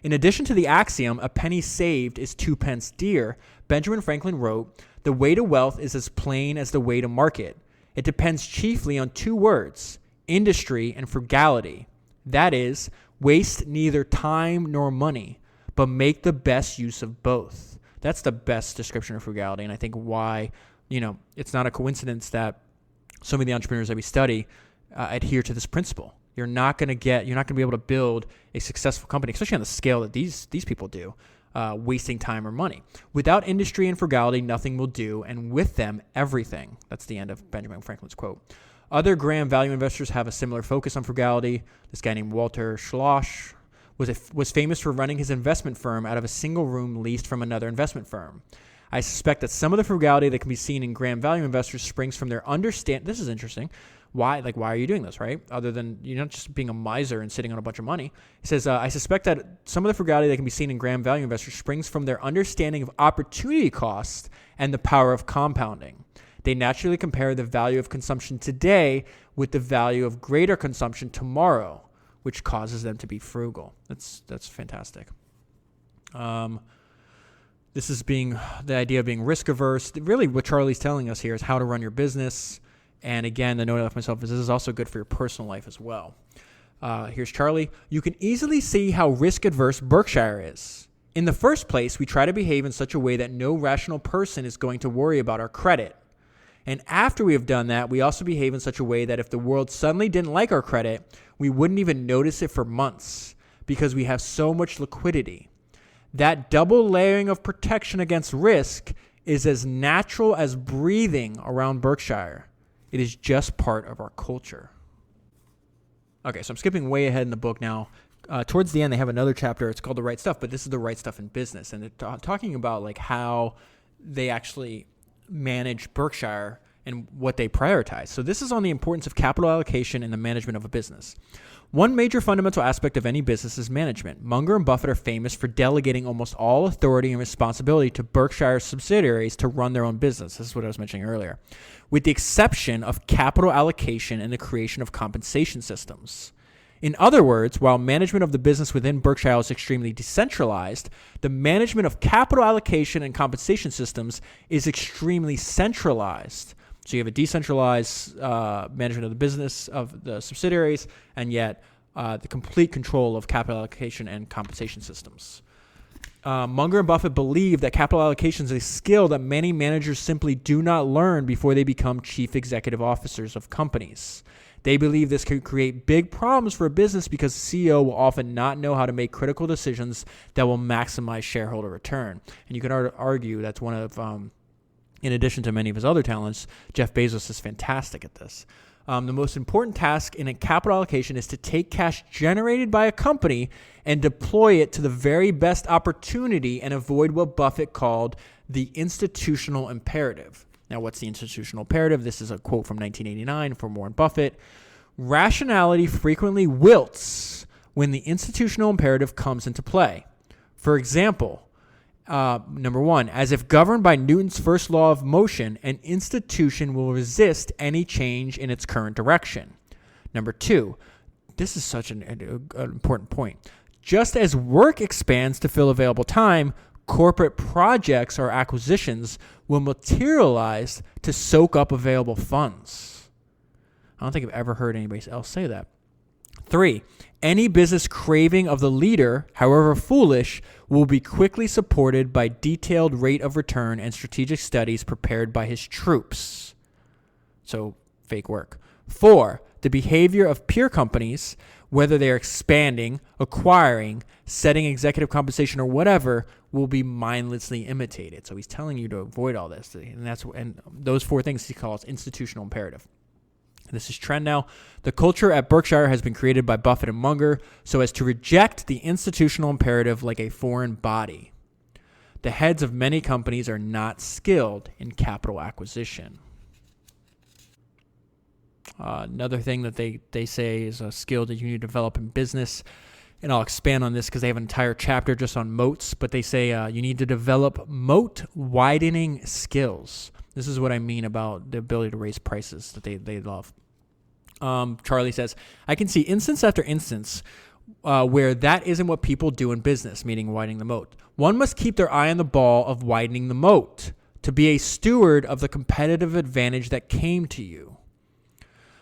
In addition to the axiom, a penny saved is 2 pence dear, Benjamin Franklin wrote, the way to wealth is as plain as the way to market. It depends chiefly on two words, industry and frugality. That is, waste neither time nor money, but make the best use of both. That's the best description of frugality, and I think why, it's not a coincidence that so many of the entrepreneurs that we study adhere to this principle. You're not going to be able to build a successful company, especially on the scale that these people do, wasting time or money. Without industry and frugality, nothing will do, and with them, everything. That's the end of Benjamin Franklin's quote. Other Graham value investors have a similar focus on frugality. This guy named Walter Schloss was famous for running his investment firm out of a single room leased from another investment firm. I suspect that some of the frugality that can be seen in Graham value investors springs from their understand. This is interesting. Why are you doing this, right? Other than you're not just being a miser and sitting on a bunch of money. He says, I suspect that some of the frugality that can be seen in Graham value investors springs from their understanding of opportunity cost and the power of compounding. They naturally compare the value of consumption today with the value of greater consumption tomorrow, which causes them to be frugal. That's fantastic. This is the idea of being risk averse. Really, what Charlie's telling us here is how to run your business. And again, the note I left myself is this is also good for your personal life as well. Here's Charlie. You can easily see how risk adverse Berkshire is. In the first place, we try to behave in such a way that no rational person is going to worry about our credit. And after we have done that, we also behave in such a way that if the world suddenly didn't like our credit, we wouldn't even notice it for months because we have so much liquidity. That double layering of protection against risk is as natural as breathing around Berkshire. It is just part of our culture. Okay, so I'm skipping way ahead in the book now. Towards the end, they have another chapter. It's called The Right Stuff, but this is the right stuff in business. And they're talking about like how they actually manage Berkshire and what they prioritize. So this is on the importance of capital allocation in the management of a business. One major fundamental aspect of any business is management. Munger and Buffett are famous for delegating almost all authority and responsibility to Berkshire's subsidiaries to run their own business. This is what I was mentioning earlier, with the exception of capital allocation and the creation of compensation systems. In other words, while management of the business within Berkshire is extremely decentralized, the management of capital allocation and compensation systems is extremely centralized. So you have a decentralized management of the business of the subsidiaries, and yet the complete control of capital allocation and compensation systems. Munger and Buffett believe that capital allocation is a skill that many managers simply do not learn before they become chief executive officers of companies. They believe this could create big problems for a business because the CEO will often not know how to make critical decisions that will maximize shareholder return. And you can argue that's one of, in addition to many of his other talents, Jeff Bezos is fantastic at this. The most important task in a capital allocation is to take cash generated by a company and deploy it to the very best opportunity and avoid what Buffett called the institutional imperative. Now, what's the institutional imperative? This is a quote from 1989 from Warren Buffett. Rationality frequently wilts when the institutional imperative comes into play. For example, number one, as if governed by Newton's first law of motion, an institution will resist any change in its current direction. Number two, this is such an important point. Just as work expands to fill available time, corporate projects or acquisitions will materialize to soak up available funds. I don't think I've ever heard anybody else say that. 3, any business craving of the leader, however foolish, will be quickly supported by detailed rate of return and strategic studies prepared by his troops. So, fake work. 4, the behavior of peer companies, whether they are expanding, acquiring, setting executive compensation, or whatever, will be mindlessly imitated. So he's telling you to avoid all this. And those 4 things he calls institutional imperative. This is trend now. The culture at Berkshire has been created by Buffett and Munger so as to reject the institutional imperative like a foreign body. The heads of many companies are not skilled in capital acquisition. Another thing that they say is a skill that you need to develop in business, and I'll expand on this because they have an entire chapter just on moats, but they say you need to develop moat widening skills. This is what I mean about the ability to raise prices that they love. Charlie says, I can see instance after instance where that isn't what people do in business, meaning widening the moat. One must keep their eye on the ball of widening the moat to be a steward of the competitive advantage that came to you.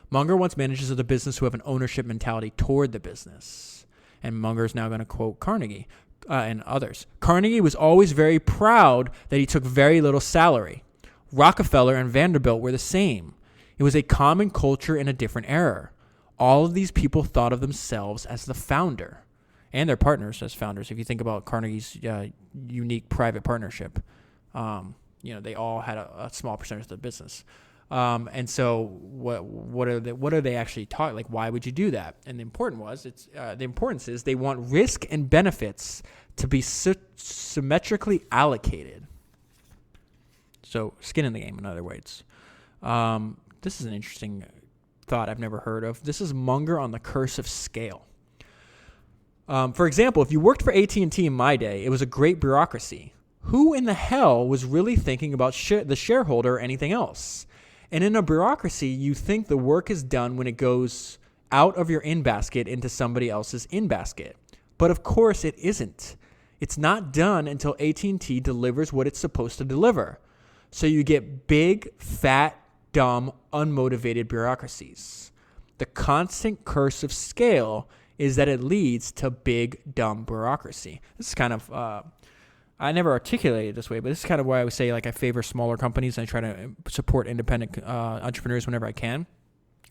Munger wants managers of the business who have an ownership mentality toward the business. And Munger is now going to quote Carnegie and others. Carnegie was always very proud that he took very little salary. Rockefeller and Vanderbilt were the same. It was a common culture in a different era. All of these people thought of themselves as the founder and their partners as founders. If you think about Carnegie's unique private partnership, they all had a small percentage of the business. And so what are they actually taught? Like, why would you do that? And the importance is they want risk and benefits to be symmetrically allocated. So skin in the game, in other words. This is an interesting thought I've never heard of. This is Munger on the curse of scale. For example, if you worked for AT&T in my day, it was a great bureaucracy. Who in the hell was really thinking about the shareholder or anything else? And in a bureaucracy, you think the work is done when it goes out of your in-basket into somebody else's in-basket. But of course it isn't. It's not done until AT&T delivers what it's supposed to deliver. So you get big, fat, dumb, unmotivated bureaucracies. The constant curse of scale is that it leads to big, dumb bureaucracy. This is kind of... I never articulated it this way, but this is kind of why I would say I favor smaller companies and I try to support independent entrepreneurs whenever I can,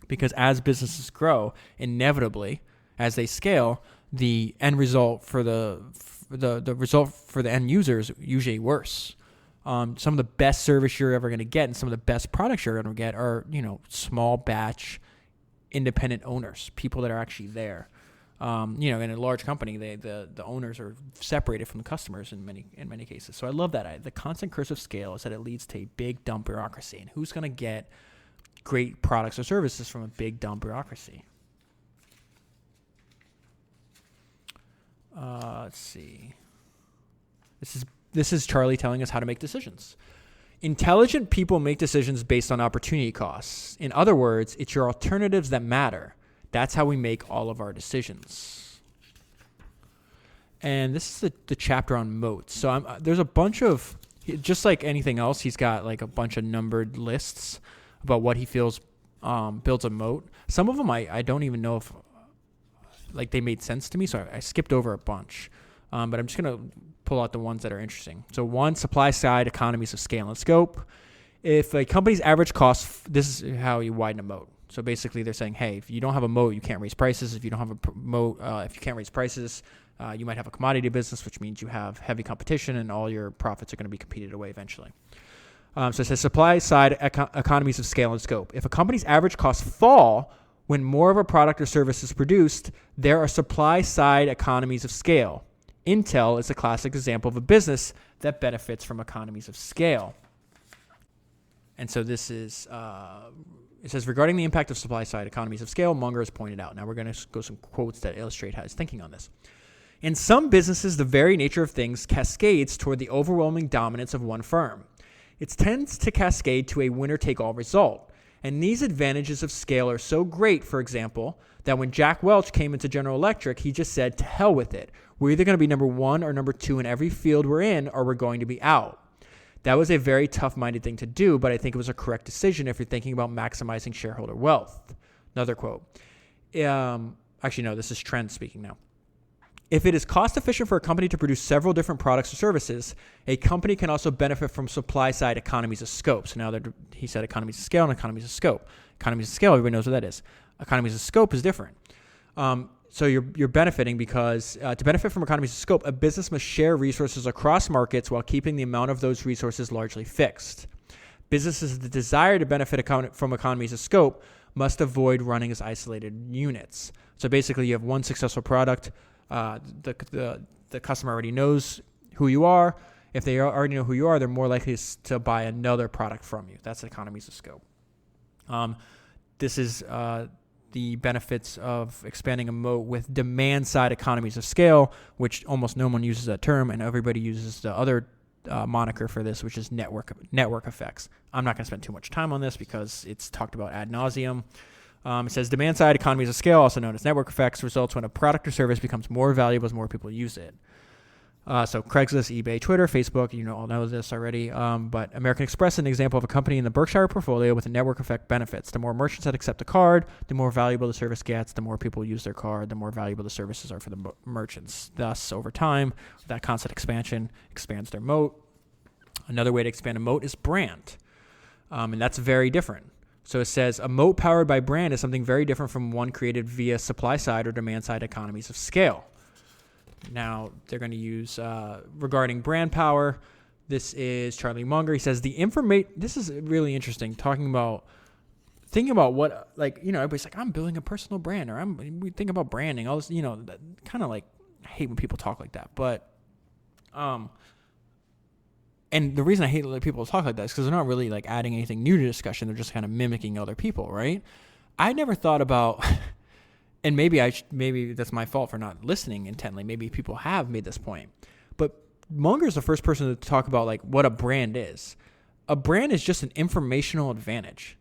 because as businesses grow, inevitably, as they scale, the end result for the result for the end user is usually worse. Some of the best service you're ever going to get and some of the best products you're going to get are, small batch independent owners, people that are actually there. In a large company, the owners are separated from the customers in many cases. So I love that. The constant curse of scale is that it leads to a big dumb bureaucracy. And who's going to get great products or services from a big dumb bureaucracy? Let's see. This is Charlie telling us how to make decisions. Intelligent people make decisions based on opportunity costs. In other words, it's your alternatives that matter. That's how we make all of our decisions. And this is the chapter on moats. So there's a bunch of, just like anything else, he's got like a bunch of numbered lists about what he feels builds a moat. Some of them I don't even know if like they made sense to me, so I skipped over a bunch. But I'm just going to pull out the ones that are interesting. So one, supply side economies of scale and scope. If a company's average cost, this is how you widen a moat. So basically they're saying, hey, if you don't have a moat, you can't raise prices. If you don't have a moat, if you can't raise prices, you might have a commodity business, which means you have heavy competition and all your profits are going to be competed away eventually. So it says supply side economies of scale and scope. If a company's average costs fall when more of a product or service is produced, there are supply side economies of scale. Intel is a classic example of a business that benefits from economies of scale. And so this is, it says, regarding the impact of supply-side economies of scale, Munger has pointed out. Now we're going to go some quotes that illustrate how he's thinking on this. In some businesses, the very nature of things cascades toward the overwhelming dominance of one firm. It tends to cascade to a winner-take-all result. And these advantages of scale are so great, for example, that when Jack Welch came into General Electric, he just said, to hell with it. We're either going to be number one or number two in every field we're in, or we're going to be out. That was a very tough-minded thing to do, but I think it was a correct decision if you're thinking about maximizing shareholder wealth. Another quote. Actually, no, this is Tren speaking now. If it is cost-efficient for a company to produce several different products or services, a company can also benefit from supply-side economies of scope. So now that he said economies of scale and economies of scope. Economies of scale, everybody knows what that is. Economies of scope is different. So you're benefiting because to benefit from economies of scope, a business must share resources across markets while keeping the amount of those resources largely fixed. Businesses that desire to benefit from economies of scope must avoid running as isolated units. So basically, you have one successful product. The customer already knows who you are. If they already know who you are, they're more likely to buy another product from you. That's economies of scope. This is the benefits of expanding a moat with demand-side economies of scale, which almost no one uses that term, and everybody uses the other moniker for this, which is network effects. I'm not going to spend too much time on this because it's talked about ad nauseum. It says demand-side economies of scale, also known as network effects, results when a product or service becomes more valuable as more people use it. So Craigslist, eBay, Twitter, Facebook, you all know this already. But American Express is an example of a company in the Berkshire portfolio with a network effect benefits. The more merchants that accept the card, the more valuable the service gets. The more people use their card, the more valuable the services are for the merchants. Thus, over time, that constant expansion expands their moat. Another way to expand a moat is brand. And that's very different. So it says a moat powered by brand is something very different from one created via supply side or demand side economies of scale. Now, they're going to use, regarding brand power, this is Charlie Munger. He says, this is really interesting, thinking about what, everybody's like, I'm building a personal brand, or we think about branding, all this, kind of like, I hate when people talk like that. But, and the reason I hate when people talk like that is because they're not really like adding anything new to discussion. They're just kind of mimicking other people, right? I never thought about... And maybe that's my fault for not listening intently. Maybe people have made this point. But Munger is the first person to talk about like what a brand is. A brand is just an informational advantage.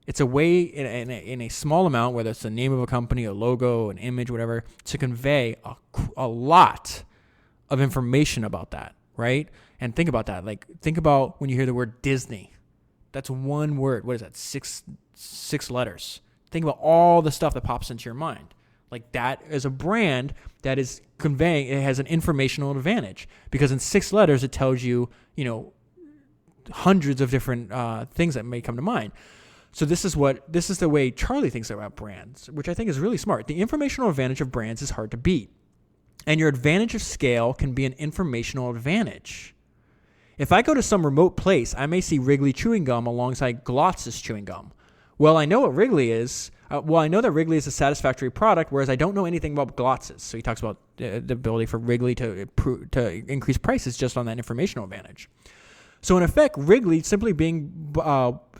It's a way in a small amount, whether it's the name of a company, a logo, an image, whatever, to convey a lot of information about that, right? And think about that. Like think about when you hear the word Disney. That's one word. What is that? Six letters. Think about all the stuff that pops into your mind. Like that is a brand that is conveying, it has an informational advantage because in 6 letters, it tells you, hundreds of different things that may come to mind. So this is the way Charlie thinks about brands, which I think is really smart. The informational advantage of brands is hard to beat. And your advantage of scale can be an informational advantage. If I go to some remote place, I may see Wrigley chewing gum alongside Glotz's chewing gum. Well, I know what Wrigley is. I know that Wrigley is a satisfactory product, whereas I don't know anything about Glotz's. So he talks about the ability for Wrigley to increase prices just on that informational advantage. So in effect, Wrigley, simply being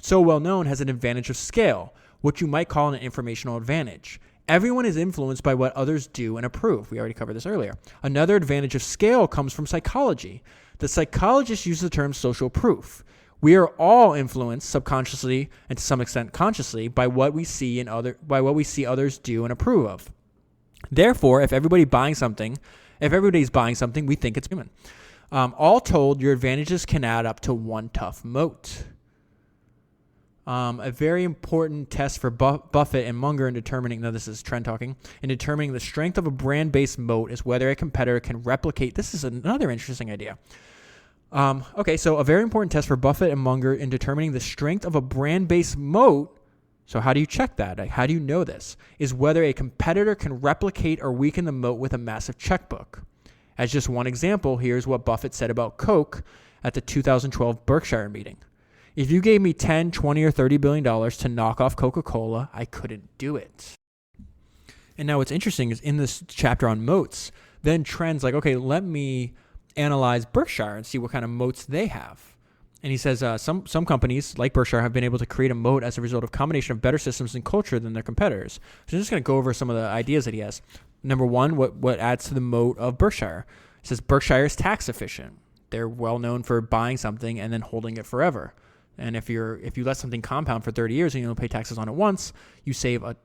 so well known, has an advantage of scale, what you might call an informational advantage. Everyone is influenced by what others do and approve. We already covered this earlier. Another advantage of scale comes from psychology. The psychologists use the term social proof. We are all influenced subconsciously and to some extent consciously by what we see others do and approve of. Therefore, if everybody's buying something, we think it's human. All told, your advantages can add up to one tough moat. A very important test for Buffett and Munger in determining, this is Tren talking, in determining the strength of a brand-based moat is whether a competitor can replicate. This is another interesting idea. So a very important test for Buffett and Munger in determining the strength of a brand-based moat, so how do you check that? How do you know this? Is whether a competitor can replicate or weaken the moat with a massive checkbook. As just one example, here's what Buffett said about Coke at the 2012 Berkshire meeting. If you gave me $10, $20, or $30 billion to knock off Coca-Cola, I couldn't do it. And now what's interesting is in this chapter on moats, then Tren's like, okay, let me analyze Berkshire and see what kind of moats they have. And he says some companies like Berkshire have been able to create a moat as a result of a combination of better systems and culture than their competitors. So I'm just going to go over some of the ideas that he has. Number one, what adds to the moat of Berkshire? It says Berkshire is tax efficient. They're well known for buying something and then holding it forever. And if you let something compound for 30 years and you don't pay taxes on it once, you save a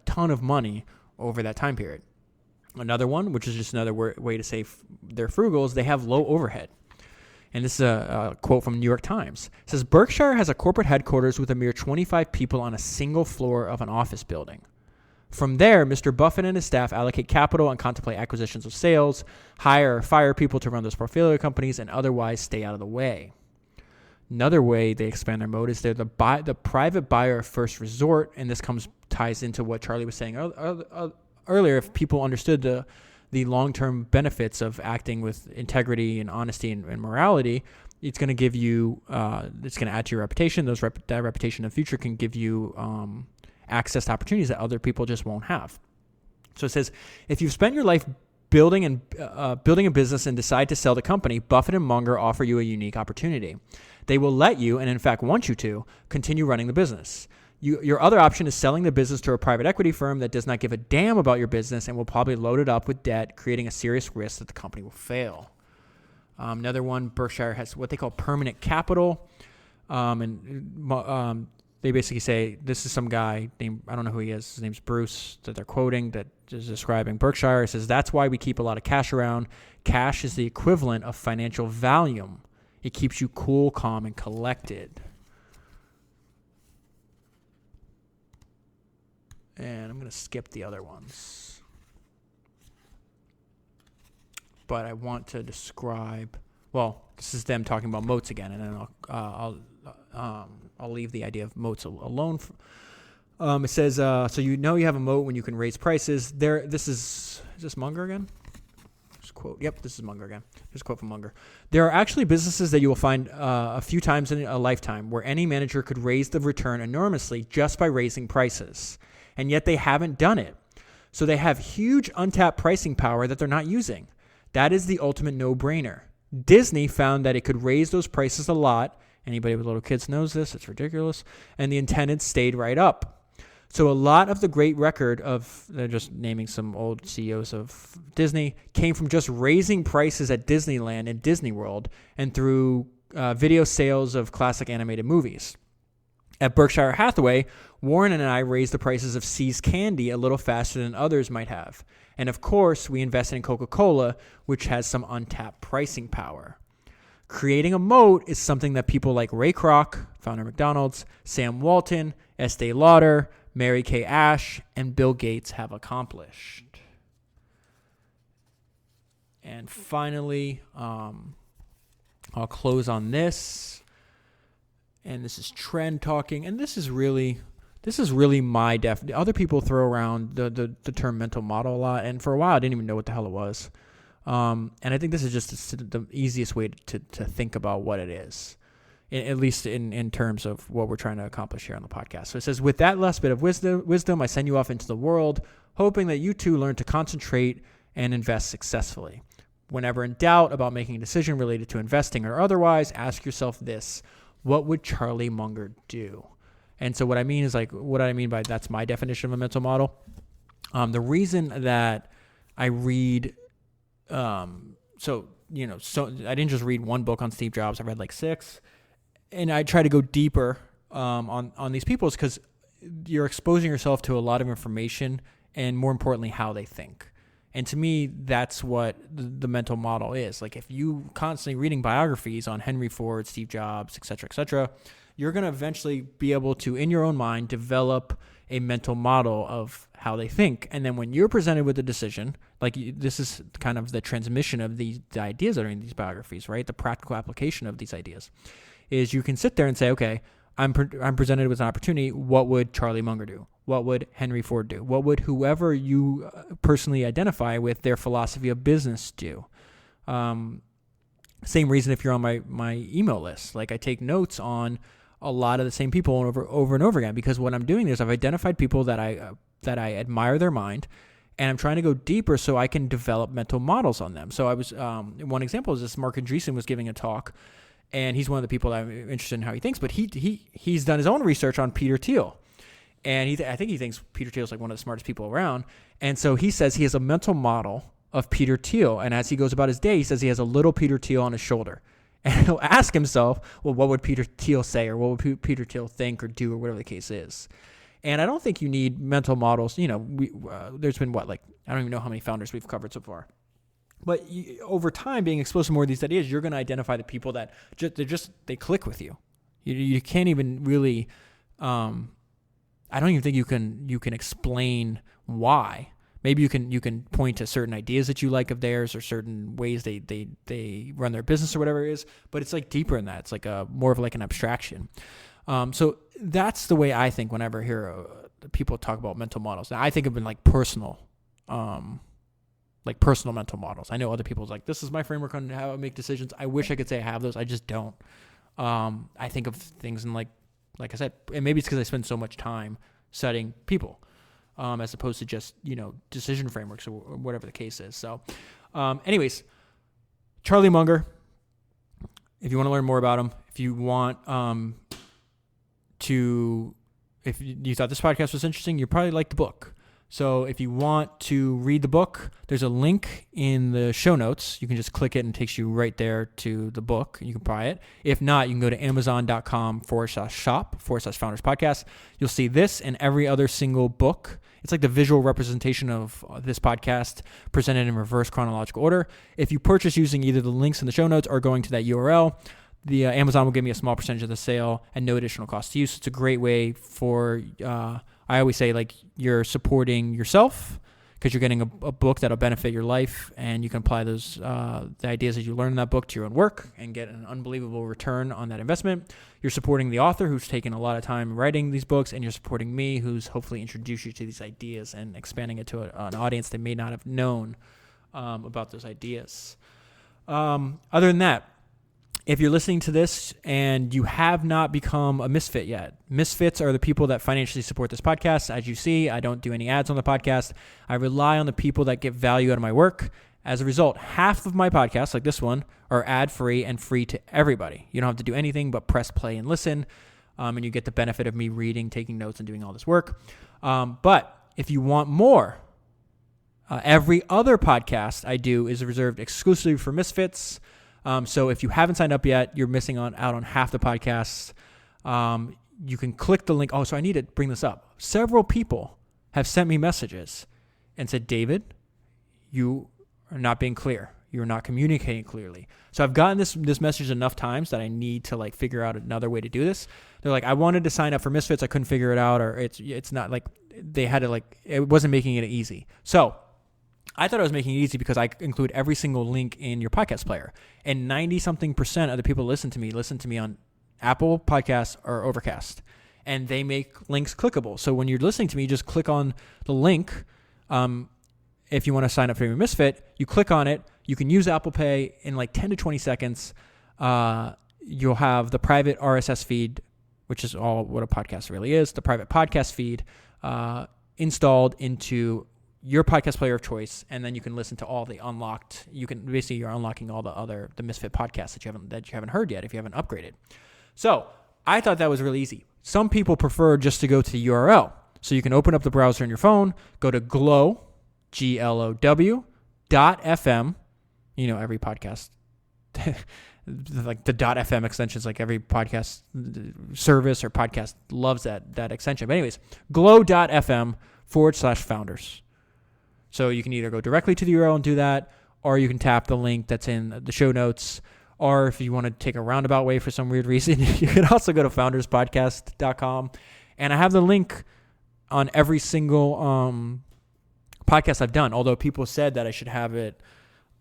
ton of money over that time period. Another one, which is just another way to say they're frugal, is they have low overhead. And this is a quote from the New York Times. It says, Berkshire has a corporate headquarters with a mere 25 people on a single floor of an office building. From there, Mr. Buffett and his staff allocate capital and contemplate acquisitions of sales, hire or fire people to run those portfolio companies, and otherwise stay out of the way. Another way they expand their moat is they're the private buyer of first resort, and this ties into what Charlie was saying earlier. If people understood the long-term benefits of acting with integrity and honesty and morality, it's going to give you, it's going to add to your reputation. That reputation in the future can give you access to opportunities that other people just won't have. So it says, if you've spent your life building a business and decide to sell the company, Buffett and Munger offer you a unique opportunity. They will let you, and in fact want you to, continue running the business. Your other option is selling the business to a private equity firm that does not give a damn about your business and will probably load it up with debt, creating a serious risk that the company will fail. Another one, Berkshire has what they call permanent capital. They basically say, this is some guy named, I don't know who he is, his name's Bruce, that they're quoting, that is describing Berkshire. It says, that's why we keep a lot of cash around. Cash is the equivalent of financial Valium. It keeps you cool, calm, and collected. And I'm going to skip the other ones. But I want to describe, this is them talking about moats again, and then I'll leave the idea of moats alone. It says, so you have a moat when you can raise prices. Is this Munger again? Quote. Yep, this is Munger again. Here's a quote from Munger. There are actually businesses that you will find a few times in a lifetime where any manager could raise the return enormously just by raising prices. And yet they haven't done it. So they have huge untapped pricing power that they're not using. That is the ultimate no-brainer. Disney found that it could raise those prices a lot. Anybody with little kids knows this. It's ridiculous. And the attendance stayed right up. So a lot of the great record of, they're just naming some old CEOs of Disney, came from just raising prices at Disneyland and Disney World and through video sales of classic animated movies. At Berkshire Hathaway, Warren and I raised the prices of See's candy a little faster than others might have. And of course, we invested in Coca-Cola, which has some untapped pricing power. Creating a moat is something that people like Ray Kroc, founder of McDonald's, Sam Walton, Estee Lauder, Mary Kay Ash, and Bill Gates have accomplished. And finally, I'll close on this. And this is Tren talking. And this is really my Other people throw around the term mental model a lot. And for a while, I didn't even know what the hell it was. And I think this is just the easiest way to think about what it is, at least in terms of what we're trying to accomplish here on the podcast. So it says, with that last bit of wisdom, I send you off into the world, hoping that you too learn to concentrate and invest successfully. Whenever in doubt about making a decision related to investing or otherwise, ask yourself this: what would Charlie Munger do? And so what I mean is what I mean by that's my definition of a mental model. The reason that I read, so I didn't just read one book on Steve Jobs. I read like 6, and I try to go deeper on these people is because you're exposing yourself to a lot of information, and more importantly, how they think. And to me, that's what the mental model is. Like if you constantly reading biographies on Henry Ford, Steve Jobs, et cetera, you're going to eventually be able to, in your own mind, develop a mental model of how they think. And then when you're presented with a decision, this is kind of the transmission of the ideas that are in these biographies, right? The practical application of these ideas is you can sit there and say, okay, I'm presented with an opportunity. What would Charlie Munger do? What would Henry Ford do? What would whoever you personally identify with their philosophy of business do? Same reason if you're on my email list. Like I take notes on a lot of the same people over and over again, because what I'm doing is I've identified people that I admire their mind, and I'm trying to go deeper so I can develop mental models on them. So I was one example is this: Mark Andreessen was giving a talk, and he's one of the people that I'm interested in how he thinks, but he's done his own research on Peter Thiel. And I think he thinks Peter Thiel is like one of the smartest people around. And so he says he has a mental model of Peter Thiel. And as he goes about his day, he says he has a little Peter Thiel on his shoulder. And he'll ask himself, well, what would Peter Thiel say, or what would Peter Thiel think or do, or whatever the case is. And I don't think you need mental models. There's been I don't even know how many founders we've covered so far. But over time, being exposed to more of these ideas, you're going to identify the people that they click with you. You can't even really... I don't even think you can explain why. Maybe you can point to certain ideas that you like of theirs, or certain ways they run their business or whatever it is. But it's like deeper than that. It's like more of like an abstraction. So that's the way I think whenever I hear people talk about mental models. Now I think of them like personal mental models. I know other people's like, this is my framework on how I make decisions. I wish I could say I have those. I just don't. I think of things in like I said, and maybe it's because I spend so much time studying people, as opposed to just, decision frameworks or whatever the case is. So, anyways, Charlie Munger, if you want to learn more about him, if you want if you thought this podcast was interesting, you probably like the book. So if you want to read the book, there's a link in the show notes. You can just click it and it takes you right there to the book. You can buy it. If not, you can go to amazon.com/shop/founders podcast. You'll see this and every other single book. It's like the visual representation of this podcast presented in reverse chronological order. If you purchase using either the links in the show notes or going to that URL, the Amazon will give me a small percentage of the sale and no additional cost to you. So it's a great way for... I always say you're supporting yourself because you're getting a book that'll benefit your life, and you can apply those the ideas that you learn in that book to your own work and get an unbelievable return on that investment. You're supporting the author who's taken a lot of time writing these books, and you're supporting me who's hopefully introduced you to these ideas and expanding it to an audience that may not have known about those ideas. Other than that, if you're listening to this and you have not become a misfit yet, misfits are the people that financially support this podcast. As you see, I don't do any ads on the podcast. I rely on the people that get value out of my work. As a result, half of my podcasts, like this one, are ad-free and free to everybody. You don't have to do anything but press play and listen, and you get the benefit of me reading, taking notes, and doing all this work. But if you want more, every other podcast I do is reserved exclusively for misfits. So if you haven't signed up yet, you're missing out on half the podcasts. You can click the link. Oh, so I need to bring this up. Several people have sent me messages and said, David, you are not being clear. You're not communicating clearly. So I've gotten this message enough times that I need to figure out another way to do this. They're like, I wanted to sign up for Misfits. I couldn't figure it out, or it's not they had to it wasn't making it easy. So I thought I was making it easy because I include every single link in your podcast player. And 90-something% of the people listen to me on Apple Podcasts or Overcast. And they make links clickable. So when you're listening to me, you just click on the link. If you want to sign up for your Misfit, you click on it. You can use Apple Pay in like 10 to 20 seconds. You'll have the private RSS feed, which is all what a podcast really is, the private podcast feed installed into your podcast player of choice, and then you can listen to all the unlocked. You're unlocking all the Misfit podcasts that you haven't heard yet if you haven't upgraded. So I thought that was really easy. Some people prefer just to go to the URL. So you can open up the browser on your phone, go to glow, GLOW.fm. You know, every podcast, like the .fm extensions, like every podcast service or podcast loves that extension. But anyways, glow.fm/founders. So you can either go directly to the URL and do that, or you can tap the link that's in the show notes. Or if you want to take a roundabout way for some weird reason, you can also go to founderspodcast.com. And I have the link on every single podcast I've done. Although people said that I should have it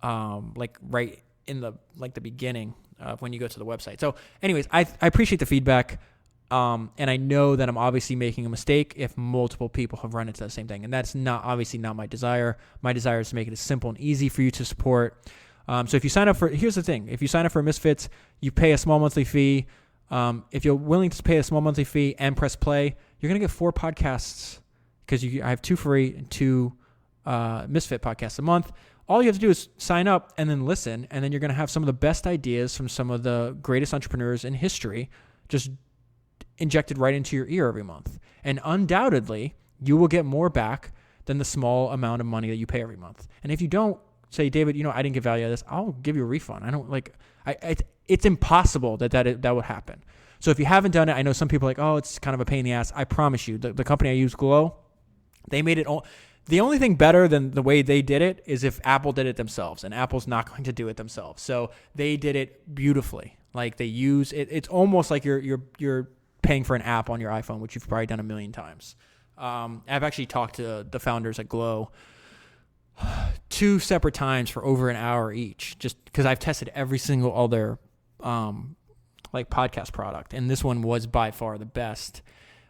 like right in the beginning of when you go to the website. So anyways, I appreciate the feedback. And I know that I'm obviously making a mistake if multiple people have run into the same thing. And that's obviously not my desire. My desire is to make it as simple and easy for you to support. So if you sign up here's the thing. If you sign up for Misfits, you pay a small monthly fee. If you're willing to pay a small monthly fee and press play, you're going to get 4 podcasts because I have 2 free and 2 Misfit podcasts a month. All you have to do is sign up and then listen, and then you're going to have some of the best ideas from some of the greatest entrepreneurs in history just injected right into your ear every month. And undoubtedly, you will get more back than the small amount of money that you pay every month. And if you don't say, David, I didn't get value out of this, I'll give you a refund. I don't it's impossible that would happen. So if you haven't done it, I know some people are like, oh, it's kind of a pain in the ass. I promise you, the company I use, Glow, they made it all. The only thing better than the way they did it is if Apple did it themselves, and Apple's not going to do it themselves. So they did it beautifully. Like they use it. It's almost like you're paying for an app on your iPhone, which you've probably done a million times. I've actually talked to the founders at Glow 2 separate times for over an hour each, just because I've tested every single other podcast product, and this one was by far the best.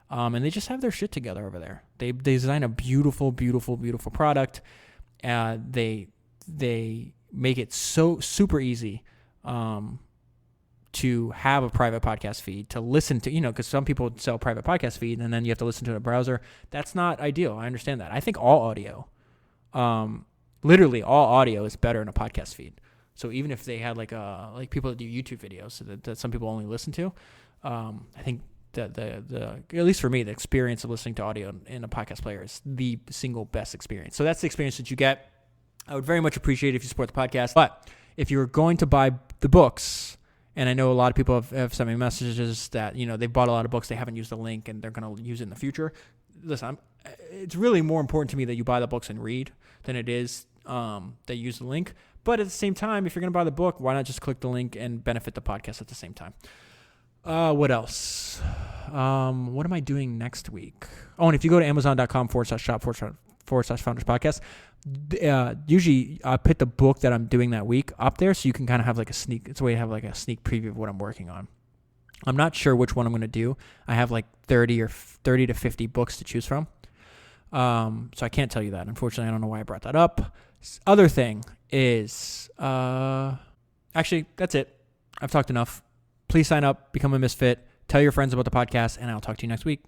And they just have their shit together over there. They design a beautiful, beautiful, beautiful product. They make it so super easy to have a private podcast feed to listen to, because some people sell private podcast feed and then you have to listen to it in a browser. That's not ideal. I understand that. I think all audio, literally all audio is better in a podcast feed. So even if they had like people that do YouTube videos so that some people only listen to, I think that at least for me, the experience of listening to audio in a podcast player is the single best experience. So that's the experience that you get. I would very much appreciate it if you support the podcast. But if you're going to buy the books, and I know a lot of people have sent me messages that, they bought a lot of books, they haven't used the link, and they're going to use it in the future. Listen, it's really more important to me that you buy the books and read than it is that you use the link. But at the same time, if you're going to buy the book, why not just click the link and benefit the podcast at the same time? What else? What am I doing next week? Oh, and if you go to amazon.com/shop/founders podcast, usually I put the book that I'm doing that week up there, so you can kind of have like it's a way to have like a sneak preview of what I'm working on. I'm not sure which one I'm going to do. I have like 30 to 50 books to choose from. So I can't tell you that. Unfortunately, I don't know why I brought that up. Other thing is, actually, that's it. I've talked enough. Please sign up, become a Misfit, tell your friends about the podcast, and I'll talk to you next week.